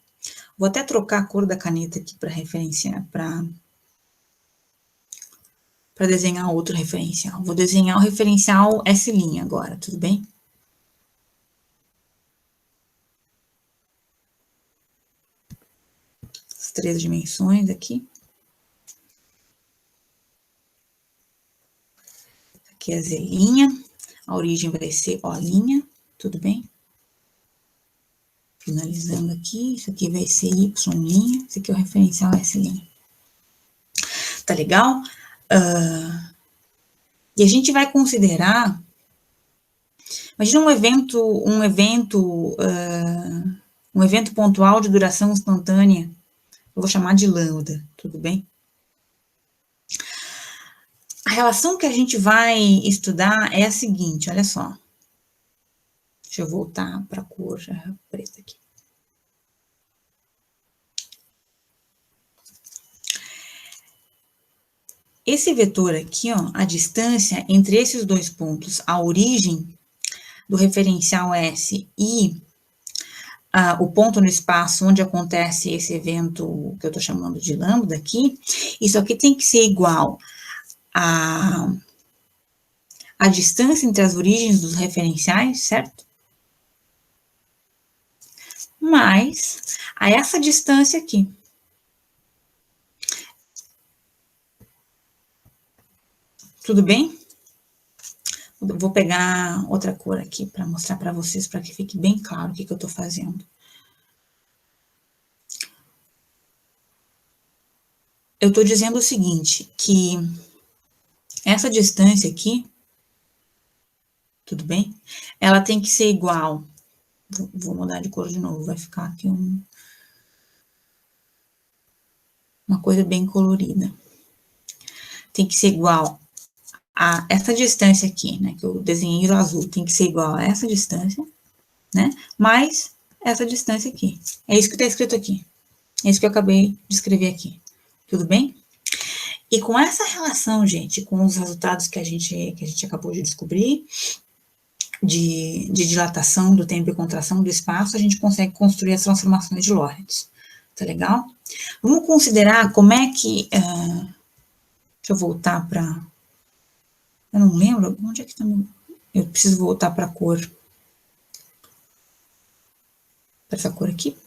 [SPEAKER 1] Vou até trocar a cor da caneta aqui para referenciar, para desenhar outro referencial. Vou desenhar o referencial S' agora, tudo bem? As três dimensões aqui. Aqui é Z', a origem vai ser O', tudo bem? Finalizando aqui, isso aqui vai ser Y', esse aqui é o referencial S'. Tá legal? E a gente vai considerar, imagina um evento pontual de duração instantânea, eu vou chamar de lambda, tudo bem? A relação que a gente vai estudar é a seguinte, olha só. Deixa eu voltar para a cor preta aqui. Esse vetor aqui, ó, a distância entre esses dois pontos, a origem do referencial S e o ponto no espaço onde acontece esse evento que eu estou chamando de lambda aqui, isso aqui tem que ser igual a distância entre as origens dos referenciais, certo? Mais a essa distância aqui. Tudo bem? Vou pegar outra cor aqui para mostrar para vocês, para que fique bem claro o que eu estou fazendo. Eu estou dizendo o seguinte, que essa distância aqui, tudo bem? Ela tem que ser igual, vou mudar de cor de novo, vai ficar aqui uma coisa bem colorida. Tem que ser igual a essa distância aqui, né, que eu desenhei o azul, tem que ser igual a essa distância, né, mais essa distância aqui. É isso que está escrito aqui. É isso que eu acabei de escrever aqui. Tudo bem? E com essa relação, gente, com os resultados que a gente acabou de descobrir, de dilatação do tempo e contração do espaço, a gente consegue construir as transformações de Lorentz. Tá legal? Vamos considerar como é que... deixa eu voltar para... Eu não lembro, onde é que está meu... Eu preciso voltar para a cor. Para essa cor aqui.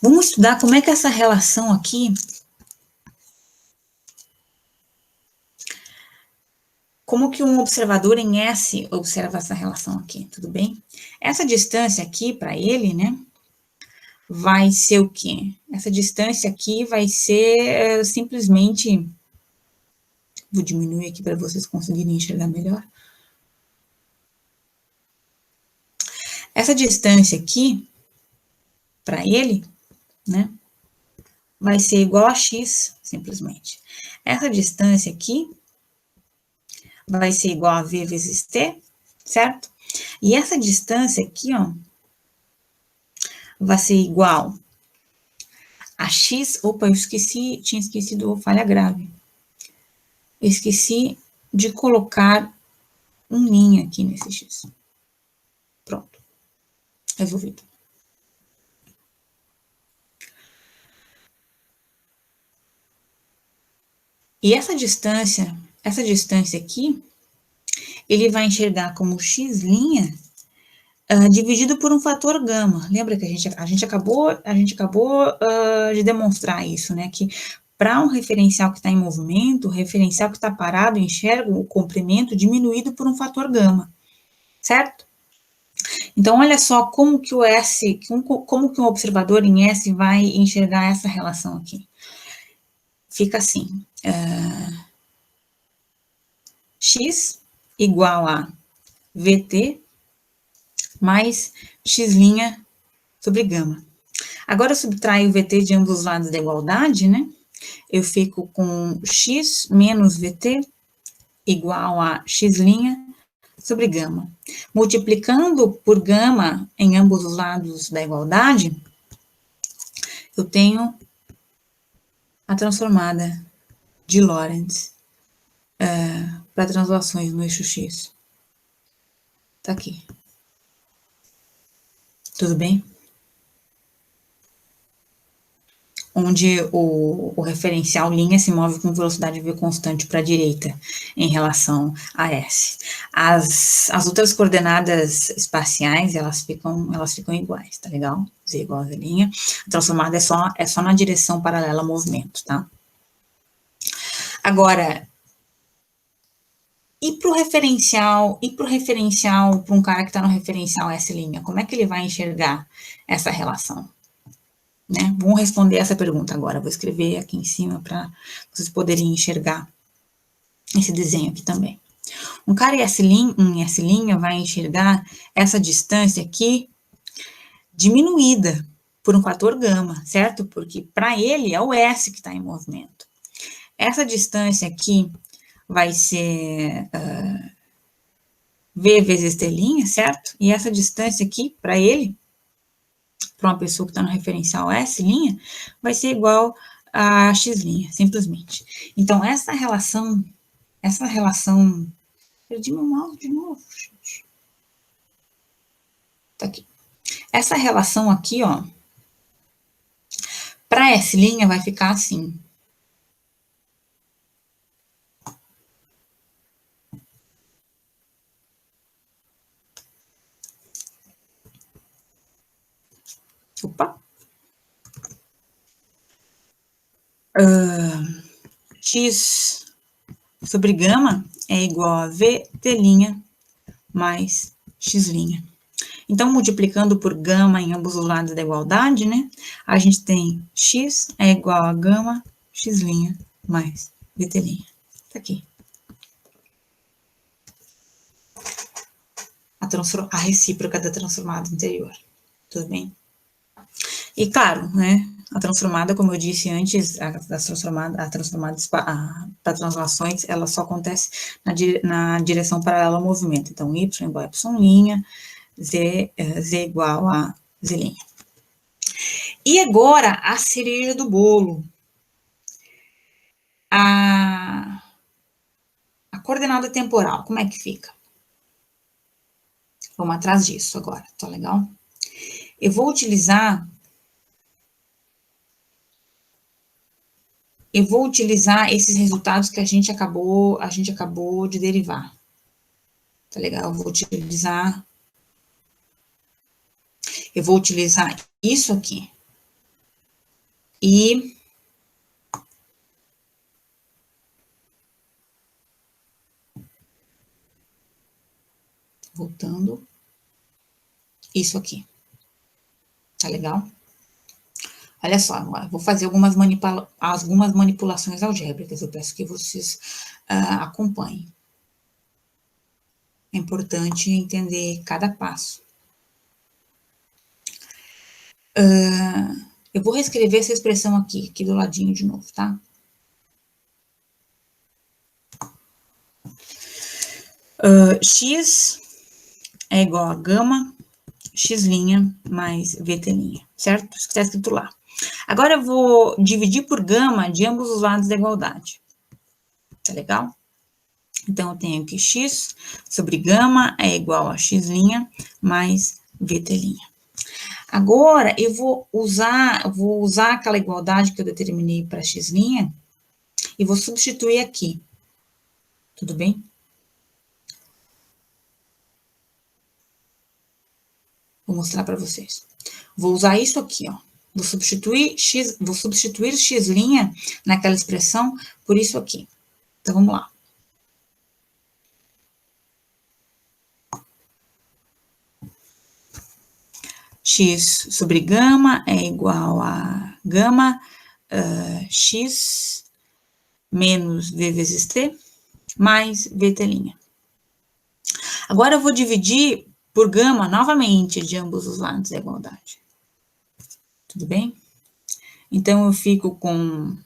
[SPEAKER 1] Vamos estudar como é que essa relação aqui... Como que um observador em S observa essa relação aqui, tudo bem? Essa distância aqui, para ele, né, vai ser o quê? Essa distância aqui vai ser simplesmente... Vou diminuir aqui para vocês conseguirem enxergar melhor. Essa distância aqui, para ele, né, vai ser igual a x, simplesmente. Essa distância aqui vai ser igual a v vezes t, certo? E essa distância aqui, ó, vai ser igual a x... Opa, eu tinha esquecido falha grave. Eu esqueci de colocar um linha aqui nesse x. Pronto. Resolvido. E essa distância aqui, ele vai enxergar como x' dividido por um fator gama. Lembra que a gente acabou de demonstrar isso, né? Que para um referencial que está em movimento, o referencial que está parado enxerga o comprimento diminuído por um fator gama, certo? Então, olha só como que o S, como que um observador em S vai enxergar essa relação aqui. Fica assim, X igual a VT mais X' sobre gama. Agora, eu subtraio o VT de ambos os lados da igualdade, né? Eu fico com X menos VT igual a X' sobre gama. Multiplicando por gama em ambos os lados da igualdade, eu tenho a transformada de Lorentz para translações no eixo X. Tá aqui. Tudo bem? Onde o referencial linha se move com velocidade v constante para a direita em relação a S. As outras coordenadas espaciais, elas ficam iguais, tá legal? Z igual a Z'. A transformada é só na direção paralela ao movimento, tá? Agora, e para o referencial, para um cara que está no referencial S', como é que ele vai enxergar essa relação? Né? Vamos responder essa pergunta agora. Vou escrever aqui em cima para vocês poderem enxergar esse desenho aqui também. Um cara em S' vai enxergar essa distância aqui diminuída por um fator gama, certo? Porque para ele é o S que está em movimento. Essa distância aqui vai ser V vezes T', certo? E essa distância aqui, para ele, para uma pessoa que está no referencial S', vai ser igual a X', simplesmente. Então, essa relação, perdi meu mouse de novo, gente. Tá aqui. Essa relação aqui, ó, para S' vai ficar assim. Opa. X sobre gama é igual a VT' mais X'. Então, multiplicando por gama em ambos os lados da igualdade, né? A gente tem X é igual a gama X' mais VT'. Tá aqui. A recíproca da transformada anterior. Tudo bem? E claro, né? A transformada, como eu disse antes, a transformada para translações, ela só acontece na direção paralela ao movimento. Então, y igual a y', z igual a z'. E agora, a cereja do bolo. A coordenada temporal, como é que fica? Vamos atrás disso agora, tá legal? Eu vou utilizar esses resultados que a gente acabou de derivar. Tá legal? Eu vou utilizar isso aqui. E voltando, isso aqui. Tá legal? Olha só, agora vou fazer algumas manipulações algébricas. Eu peço que vocês acompanhem. É importante entender cada passo. Eu vou reescrever essa expressão aqui do ladinho de novo, tá? X é igual a gama X' mais VT', certo? Isso que está escrito lá. Agora eu vou dividir por gama de ambos os lados da igualdade. Tá legal? Então, eu tenho aqui X sobre gama é igual a X' mais VT'. Agora, eu vou usar aquela igualdade que eu determinei para X' e vou substituir aqui. Tudo bem? Vou mostrar para vocês. Vou usar isso aqui, ó. Vou substituir x' naquela expressão por isso aqui. Então, vamos lá. X sobre gama é igual a gama x menos v vezes t mais vt'. Agora eu vou dividir por gama novamente de ambos os lados da igualdade. Tudo bem? Então, eu fico com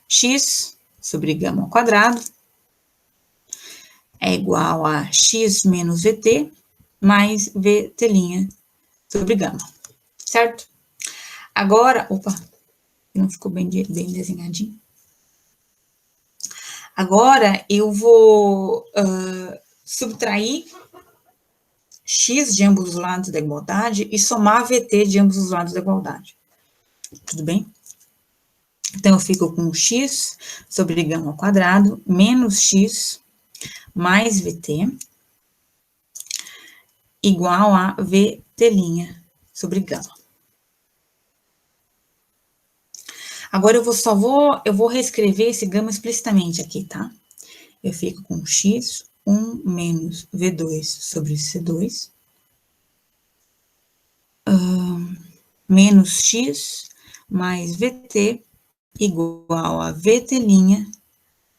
[SPEAKER 1] x sobre gama ao quadrado é igual a x menos vt mais vt' sobre gama, certo? Agora, opa, não ficou bem desenhadinho. Agora, eu vou subtrair x de ambos os lados da igualdade e somar vt de ambos os lados da igualdade. Tudo bem? Então, eu fico com x sobre gama ao quadrado menos x mais vt igual a vt' sobre gama. Agora, eu vou reescrever esse gama explicitamente aqui, tá? Eu fico com x, 1 menos v2 sobre c2, menos x mais vt igual a vt',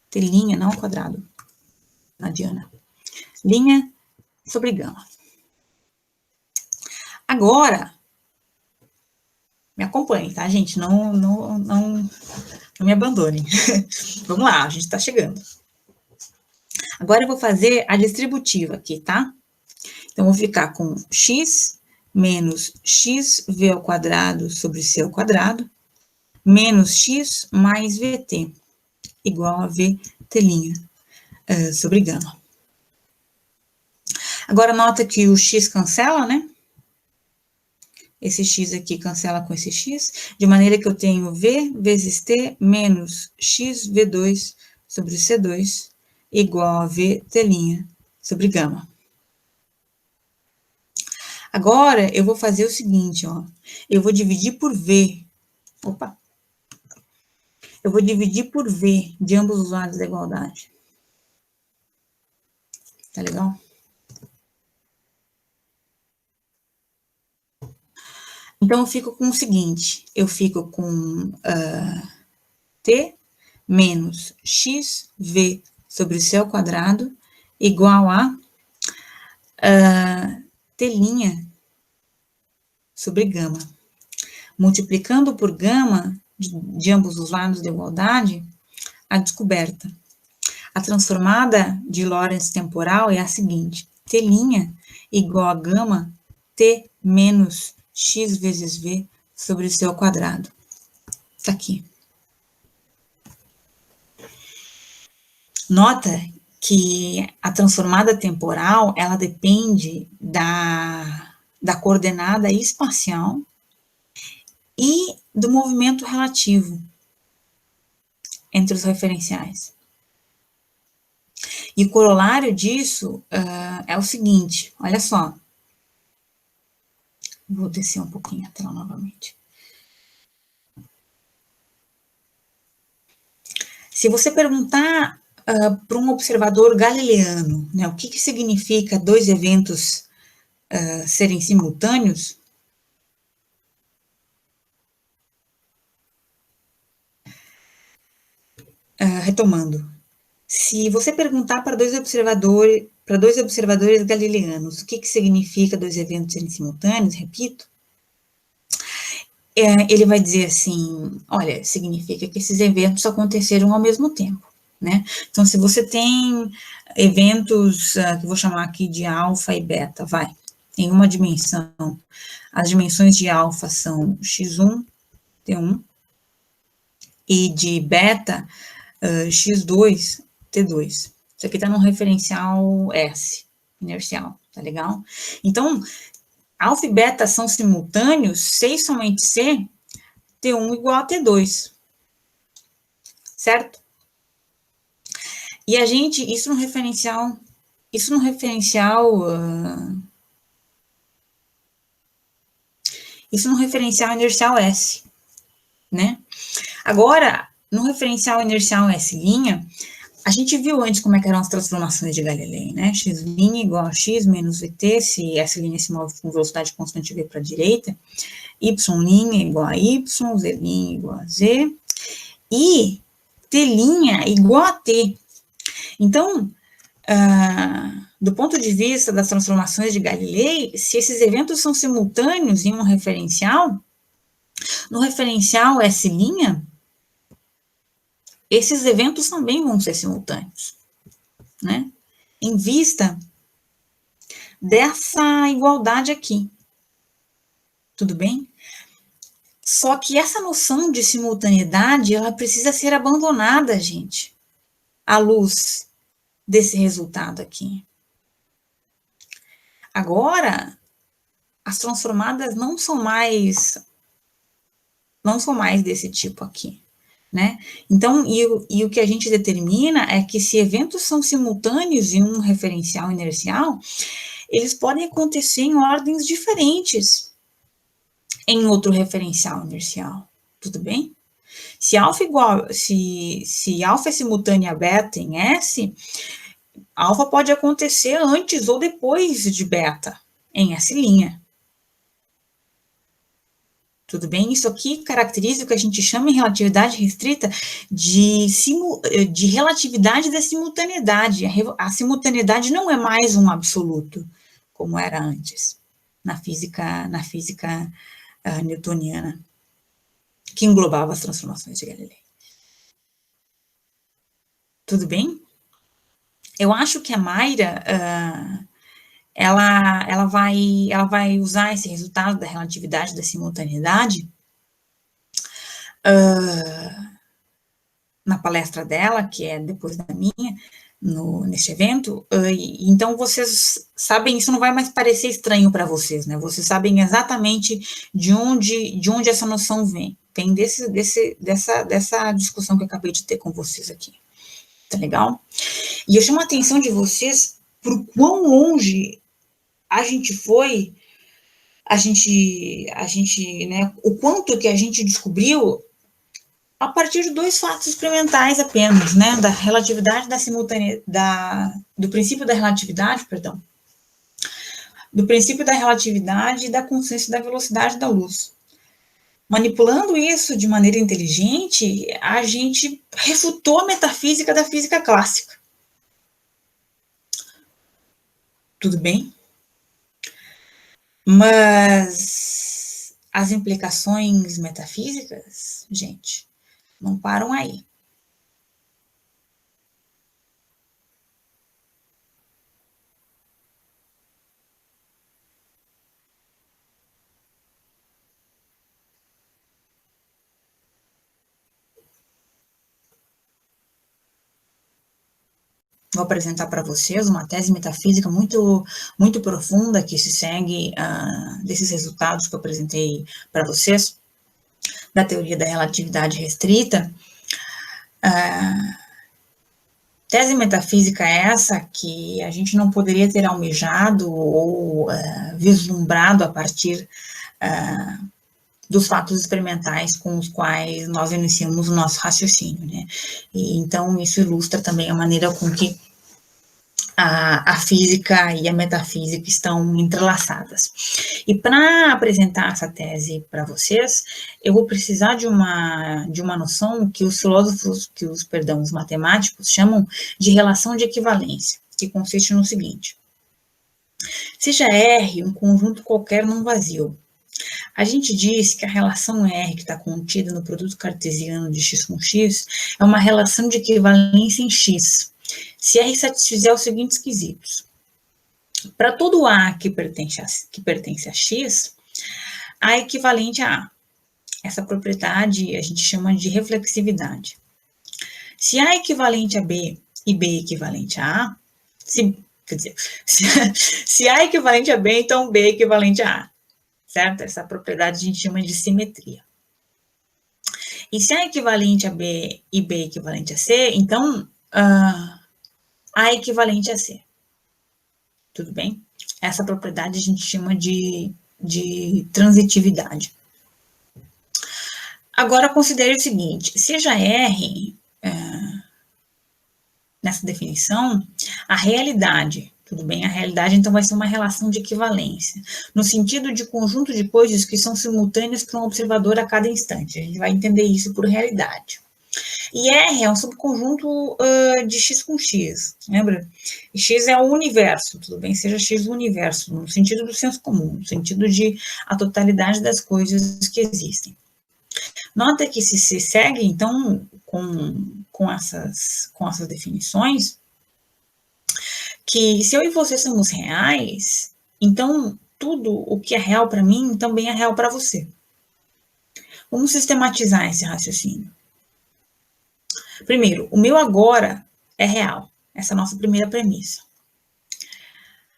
[SPEAKER 1] t' não ao quadrado, a Diana, linha sobre gama. Agora, me acompanhem, tá, gente? Não me abandonem. Vamos lá, a gente tá chegando. Agora eu vou fazer a distributiva aqui, tá? Então, eu vou ficar com x menos xv ao quadrado sobre c ao quadrado, menos x mais vt, igual a vt' sobre gama. Agora, nota que o x cancela, né? Esse x aqui cancela com esse x, de maneira que eu tenho v vezes t menos xv2 sobre c2 igual a vt' sobre gama. Agora, eu vou fazer o seguinte, ó. Eu vou dividir por v. Opa! Eu vou dividir por v de ambos os lados da igualdade. Tá legal? Então, eu fico com o seguinte, eu fico com t menos xv sobre c ao quadrado igual a t' sobre gama. Multiplicando por gama de ambos os lados da igualdade, a descoberta. A transformada de Lorentz temporal é a seguinte, t' igual a gama t menos x vezes v sobre c ao quadrado. Tá aqui. Nota que a transformada temporal, ela depende da coordenada espacial e do movimento relativo entre os referenciais. E o corolário disso é o seguinte, olha só. Vou descer um pouquinho a tela novamente. Se você perguntar para um observador galileano, né, o que significa dois eventos serem simultâneos, retomando, se você perguntar para dois observadores galileanos o que significa dois eventos serem simultâneos, repito, ele vai dizer assim, olha, significa que esses eventos aconteceram ao mesmo tempo, né? Então, se você tem eventos, que eu vou chamar aqui de alfa e beta, em uma dimensão, as dimensões de alfa são x1, t1, e de beta, x2, t2. Isso aqui está no referencial S, inercial, tá legal? Então, alfa e beta são simultâneos, C e somente C, T1 igual a T2, certo? E a gente, isso no referencial Isso no referencial inercial S, né? Agora, no referencial inercial S', a gente viu antes como é que eram as transformações de Galilei, né? X' igual a x menos vt, se S' se move com velocidade constante v para a direita, y' igual a y, z' igual a z, e t' igual a t. Então, do ponto de vista das transformações de Galilei, se esses eventos são simultâneos em um referencial, no referencial S', esses eventos também vão ser simultâneos, né? Em vista dessa igualdade aqui. Tudo bem? Só que essa noção de simultaneidade, ela precisa ser abandonada, gente, à luz desse resultado aqui. Agora, as transformadas não são mais desse tipo aqui, né? Então, e o que a gente determina é que se eventos são simultâneos em um referencial inercial, eles podem acontecer em ordens diferentes em outro referencial inercial, tudo bem? Se alfa é simultânea a beta em S, alfa pode acontecer antes ou depois de beta em S'. Tudo bem? Isso aqui caracteriza o que a gente chama em relatividade restrita de relatividade da simultaneidade. A simultaneidade não é mais um absoluto, como era antes, na física newtoniana, que englobava as transformações de Galilei. Tudo bem? Eu acho que a Mayra, ela vai usar esse resultado da relatividade da simultaneidade na palestra dela, que é depois da minha, neste evento, então vocês sabem, isso não vai mais parecer estranho para vocês, né? Vocês sabem exatamente de onde essa noção vem dessa discussão que eu acabei de ter com vocês aqui. Tá legal? E eu chamo a atenção de vocês por quão longe a gente foi, né, o quanto que a gente descobriu a partir de 2 fatos experimentais apenas, né, da relatividade do princípio da relatividade, do princípio da relatividade e da constância da velocidade da luz. Manipulando isso de maneira inteligente, a gente refutou a metafísica da física clássica. Tudo bem? Mas as implicações metafísicas, gente, não param aí. Vou apresentar para vocês uma tese metafísica muito, muito profunda que se segue desses resultados que eu apresentei para vocês, da teoria da relatividade restrita. Tese metafísica essa que a gente não poderia ter almejado ou vislumbrado a partir dos fatos experimentais com os quais nós iniciamos o nosso raciocínio, né? E, então, isso ilustra também a maneira com que a física e a metafísica estão entrelaçadas. E para apresentar essa tese para vocês, eu vou precisar de uma noção que os filósofos, os matemáticos chamam de relação de equivalência, que consiste no seguinte: seja R um conjunto qualquer num vazio, a gente diz que a relação R que está contida no produto cartesiano de x com x é uma relação de equivalência em x, se R satisfizer os seguintes quesitos. Para todo A que pertence a x, A é equivalente a A. Essa propriedade a gente chama de reflexividade. Se A é equivalente a B e B é equivalente a A, se A é equivalente a B, então B é equivalente a A. Certo? Essa propriedade a gente chama de simetria. E se A é equivalente a B e B é equivalente a C, então A é equivalente a C. Tudo bem? Essa propriedade a gente chama de de transitividade. Agora, considere o seguinte, seja R, nessa definição, a realidade, tudo bem? A realidade, então, vai ser uma relação de equivalência, no sentido de conjunto de coisas que são simultâneas para um observador a cada instante. A gente vai entender isso por realidade. E R é um subconjunto de X com X, lembra? E X é o universo, tudo bem? Seja X o universo, no sentido do senso comum, no sentido de a totalidade das coisas que existem. Nota que se segue, então, com essas definições, que se eu e você somos reais, então tudo o que é real para mim também é real para você. Vamos sistematizar esse raciocínio. Primeiro, o meu agora é real. Essa é a nossa primeira premissa.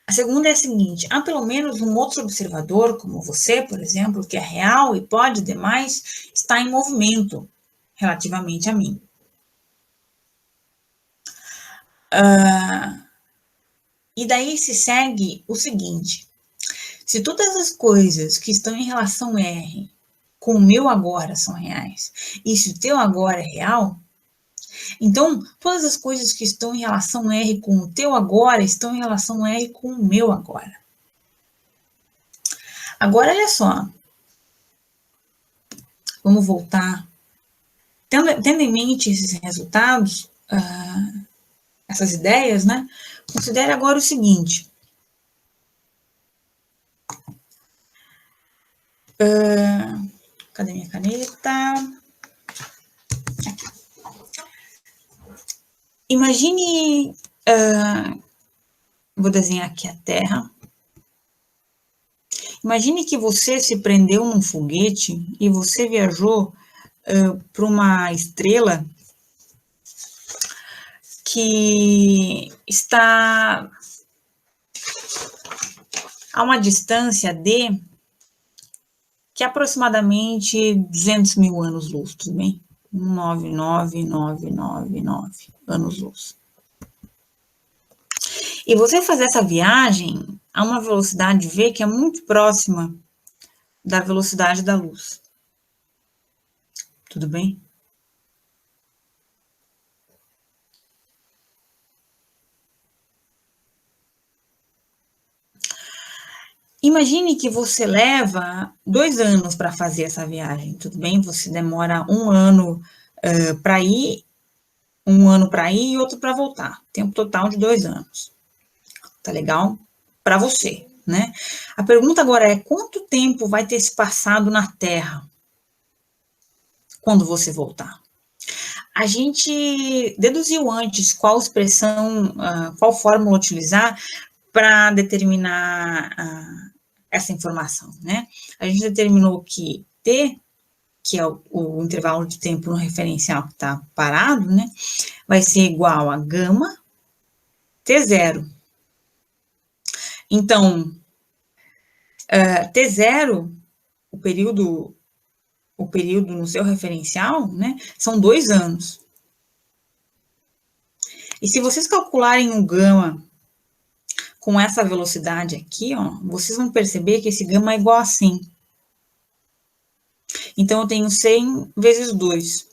[SPEAKER 1] A segunda é a seguinte: há pelo menos um outro observador, como você, por exemplo, que é real e pode, demais, estar em movimento relativamente a mim. E daí se segue o seguinte: se todas as coisas que estão em relação R com o meu agora são reais, e se o teu agora é real, então todas as coisas que estão em relação R com o teu agora estão em relação R com o meu agora. Agora, olha só. Vamos voltar. Tendo em mente esses resultados, essas ideias, né? Considere agora o seguinte. Cadê minha caneta? Aqui. Imagine, vou desenhar aqui a Terra. Imagine que você se prendeu num foguete e você viajou para uma estrela que está a uma distância de que é aproximadamente 200 mil anos-luz, tudo bem? 99999 anos-luz. E você fazer essa viagem a uma velocidade V que é muito próxima da velocidade da luz. Tudo bem? Imagine que você leva 2 anos para fazer essa viagem, tudo bem? Você demora 1 ano para ir, 1 ano para ir e outro para voltar. Tempo total de 2 anos. Tá legal? Para você, né? A pergunta agora é: quanto tempo vai ter se passado na Terra quando você voltar? A gente deduziu antes qual expressão, qual fórmula utilizar para determinar essa informação, né? A gente determinou que T, que é o intervalo de tempo no referencial que está parado, né? Vai ser igual a gama T0. Então, T0, o período no seu referencial, né, são 2 anos. E se vocês calcularem o gama com essa velocidade aqui, ó, vocês vão perceber que esse gama é igual a 100. Então, eu tenho 100 vezes 2.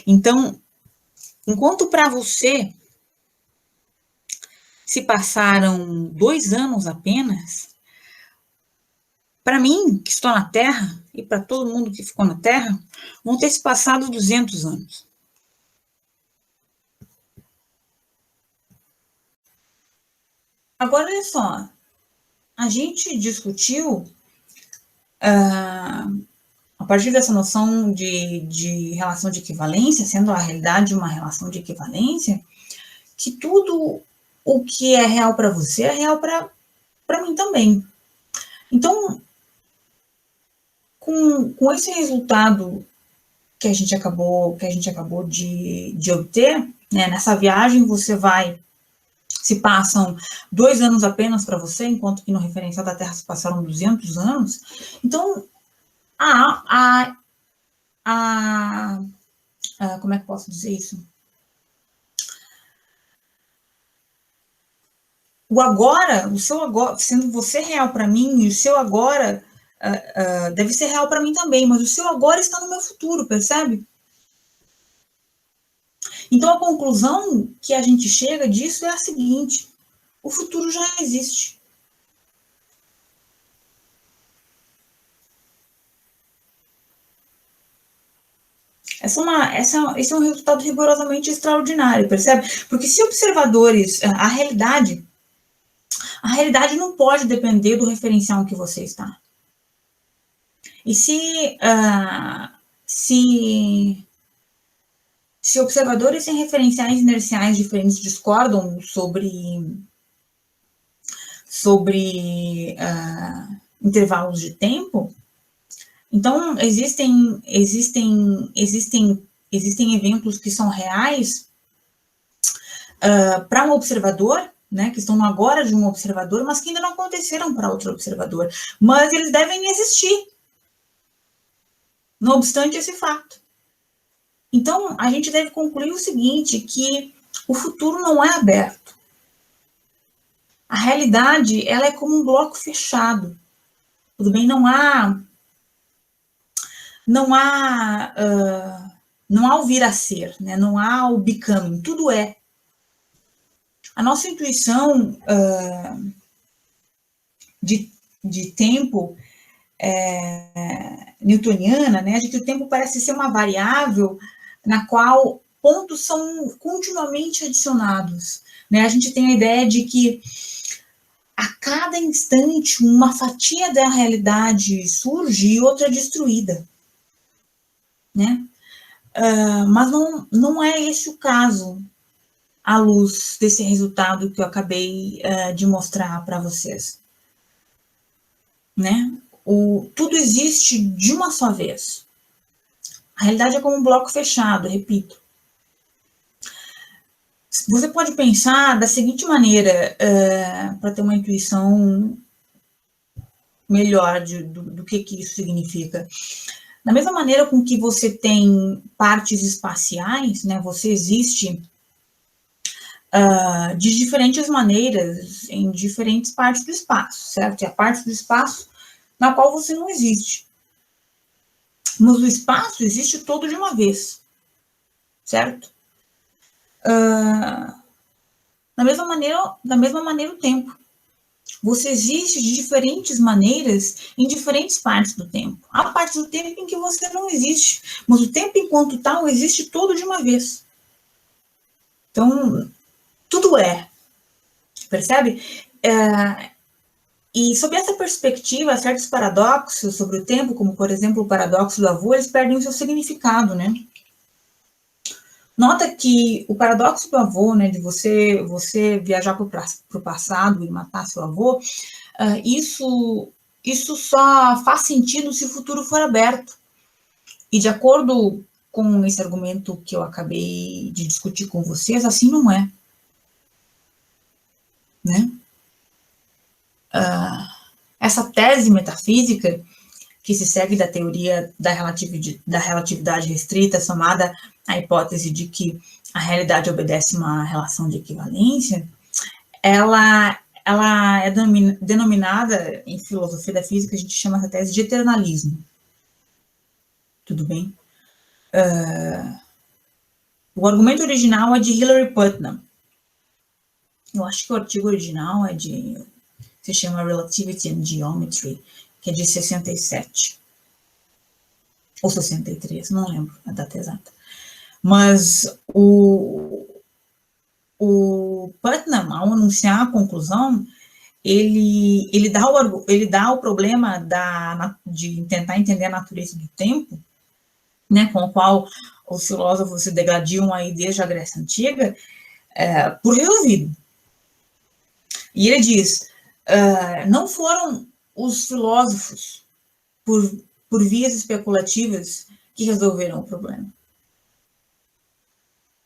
[SPEAKER 1] Então, enquanto para você se passaram 2 anos apenas, para mim, que estou na Terra, e para todo mundo que ficou na Terra, vão ter se passado 200 anos. Agora, olha só, a gente discutiu, a partir dessa noção de relação de equivalência, sendo a realidade uma relação de equivalência, que tudo o que é real para você é real para mim também. Então, com esse resultado que a gente acabou de obter, né, nessa viagem se passam 2 anos apenas para você, enquanto que no referencial da Terra se passaram 200 anos. Então, como é que posso dizer isso? o agora, o seu agora, sendo você real para mim, e o seu agora deve ser real para mim também, mas o seu agora está no meu futuro, percebe? Então, a conclusão que a gente chega disso é a seguinte: o futuro já existe. Esse é um resultado rigorosamente extraordinário, percebe? Porque se observadores, a realidade não pode depender do referencial em que você está. E se observadores em referenciais inerciais diferentes discordam sobre intervalos de tempo, então existem eventos que são reais para um observador, né, que estão no agora de um observador, mas que ainda não aconteceram para outro observador. Mas eles devem existir, não obstante esse fato. Então, a gente deve concluir o seguinte, que o futuro não é aberto. A realidade, ela é como um bloco fechado. Tudo bem? Não há o vir a ser, né? Não há o becoming, tudo é. A nossa intuição de tempo newtoniana, né, de que o tempo parece ser uma variável na qual pontos são continuamente adicionados. Né? A gente tem a ideia de que a cada instante uma fatia da realidade surge e outra é destruída. Né? Mas não é esse o caso, à luz desse resultado que eu acabei de mostrar para vocês. Né? Tudo existe de uma só vez. A realidade é como um bloco fechado, repito. Você pode pensar da seguinte maneira, para ter uma intuição melhor do que isso significa. Da mesma maneira com que você tem partes espaciais, né, você existe de diferentes maneiras em diferentes partes do espaço, certo? E a parte do espaço na qual você não existe. Mas o espaço existe todo de uma vez, certo? Da mesma maneira o tempo. Você existe de diferentes maneiras em diferentes partes do tempo. Há partes do tempo em que você não existe, mas o tempo enquanto tal existe todo de uma vez. Então, tudo é. Percebe? E sob essa perspectiva, certos paradoxos sobre o tempo, como por exemplo o paradoxo do avô, eles perdem o seu significado, né? Nota que o paradoxo do avô, né, de você viajar para o passado e matar seu avô, isso só faz sentido se o futuro for aberto. E de acordo com esse argumento que eu acabei de discutir com vocês, assim não é. Né? Essa tese metafísica que se segue da teoria da relatividade restrita, somada à hipótese de que a realidade obedece uma relação de equivalência, ela é denominada, em filosofia da física, a gente chama essa tese de eternalismo. Tudo bem? O argumento original é de Hilary Putnam. Eu acho que o artigo original se chama Relativity and Geometry, que é de 67. Ou 63, não lembro a data exata. Mas o Putnam, ao anunciar a conclusão, ele dá o problema de tentar entender a natureza do tempo, né, com o qual os filósofos se degladiam aí desde a Grécia Antiga, por resolvido. E ele diz, não foram os filósofos, por vias especulativas, que resolveram o problema.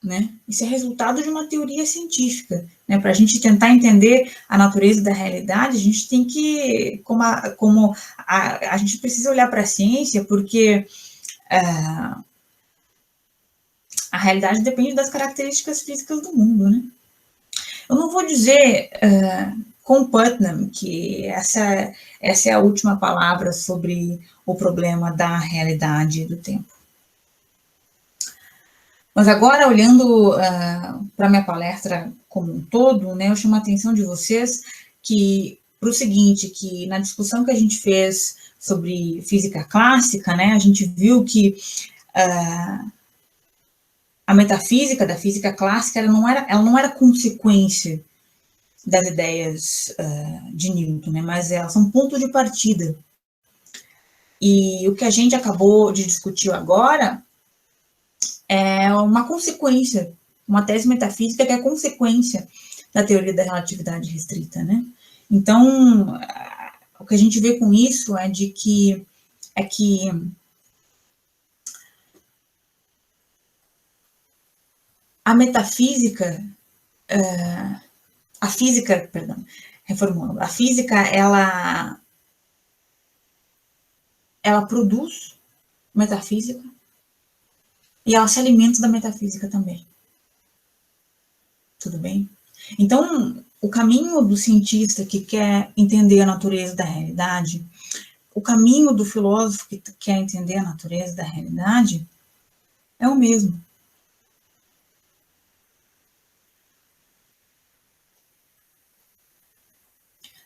[SPEAKER 1] Né? Isso é resultado de uma teoria científica. Né? Para a gente tentar entender a natureza da realidade, a gente tem que, a gente precisa olhar para a ciência, porque a realidade depende das características físicas do mundo. Né? Eu não vou dizer com Putnam que essa é a última palavra sobre o problema da realidade do tempo. Mas agora, olhando para a minha palestra como um todo, né, eu chamo a atenção de vocês para o seguinte, que na discussão que a gente fez sobre física clássica, né, a gente viu que a metafísica da física clássica ela não era consequência das ideias de Newton, né, mas elas são ponto de partida. E o que a gente acabou de discutir agora é uma consequência, uma tese metafísica que é consequência da teoria da relatividade restrita, né? Então, o que a gente vê com isso é que a metafísica, a física, perdão, reformulando, a física, ela produz metafísica e ela se alimenta da metafísica também. Tudo bem? Então, o caminho do cientista que quer entender a natureza da realidade, o caminho do filósofo que quer entender a natureza da realidade é o mesmo.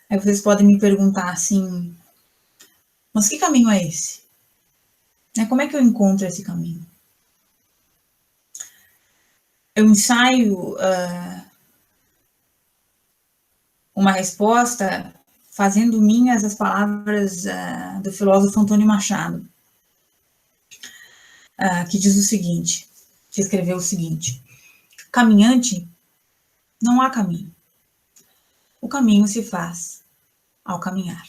[SPEAKER 1] Aí vocês podem me perguntar assim, mas que caminho é esse? Como é que eu encontro esse caminho? Eu ensaio uma resposta fazendo minhas as palavras do filósofo Antônio Machado, que diz o seguinte, que escreveu o seguinte: caminhante, não há caminho. O caminho se faz ao caminhar.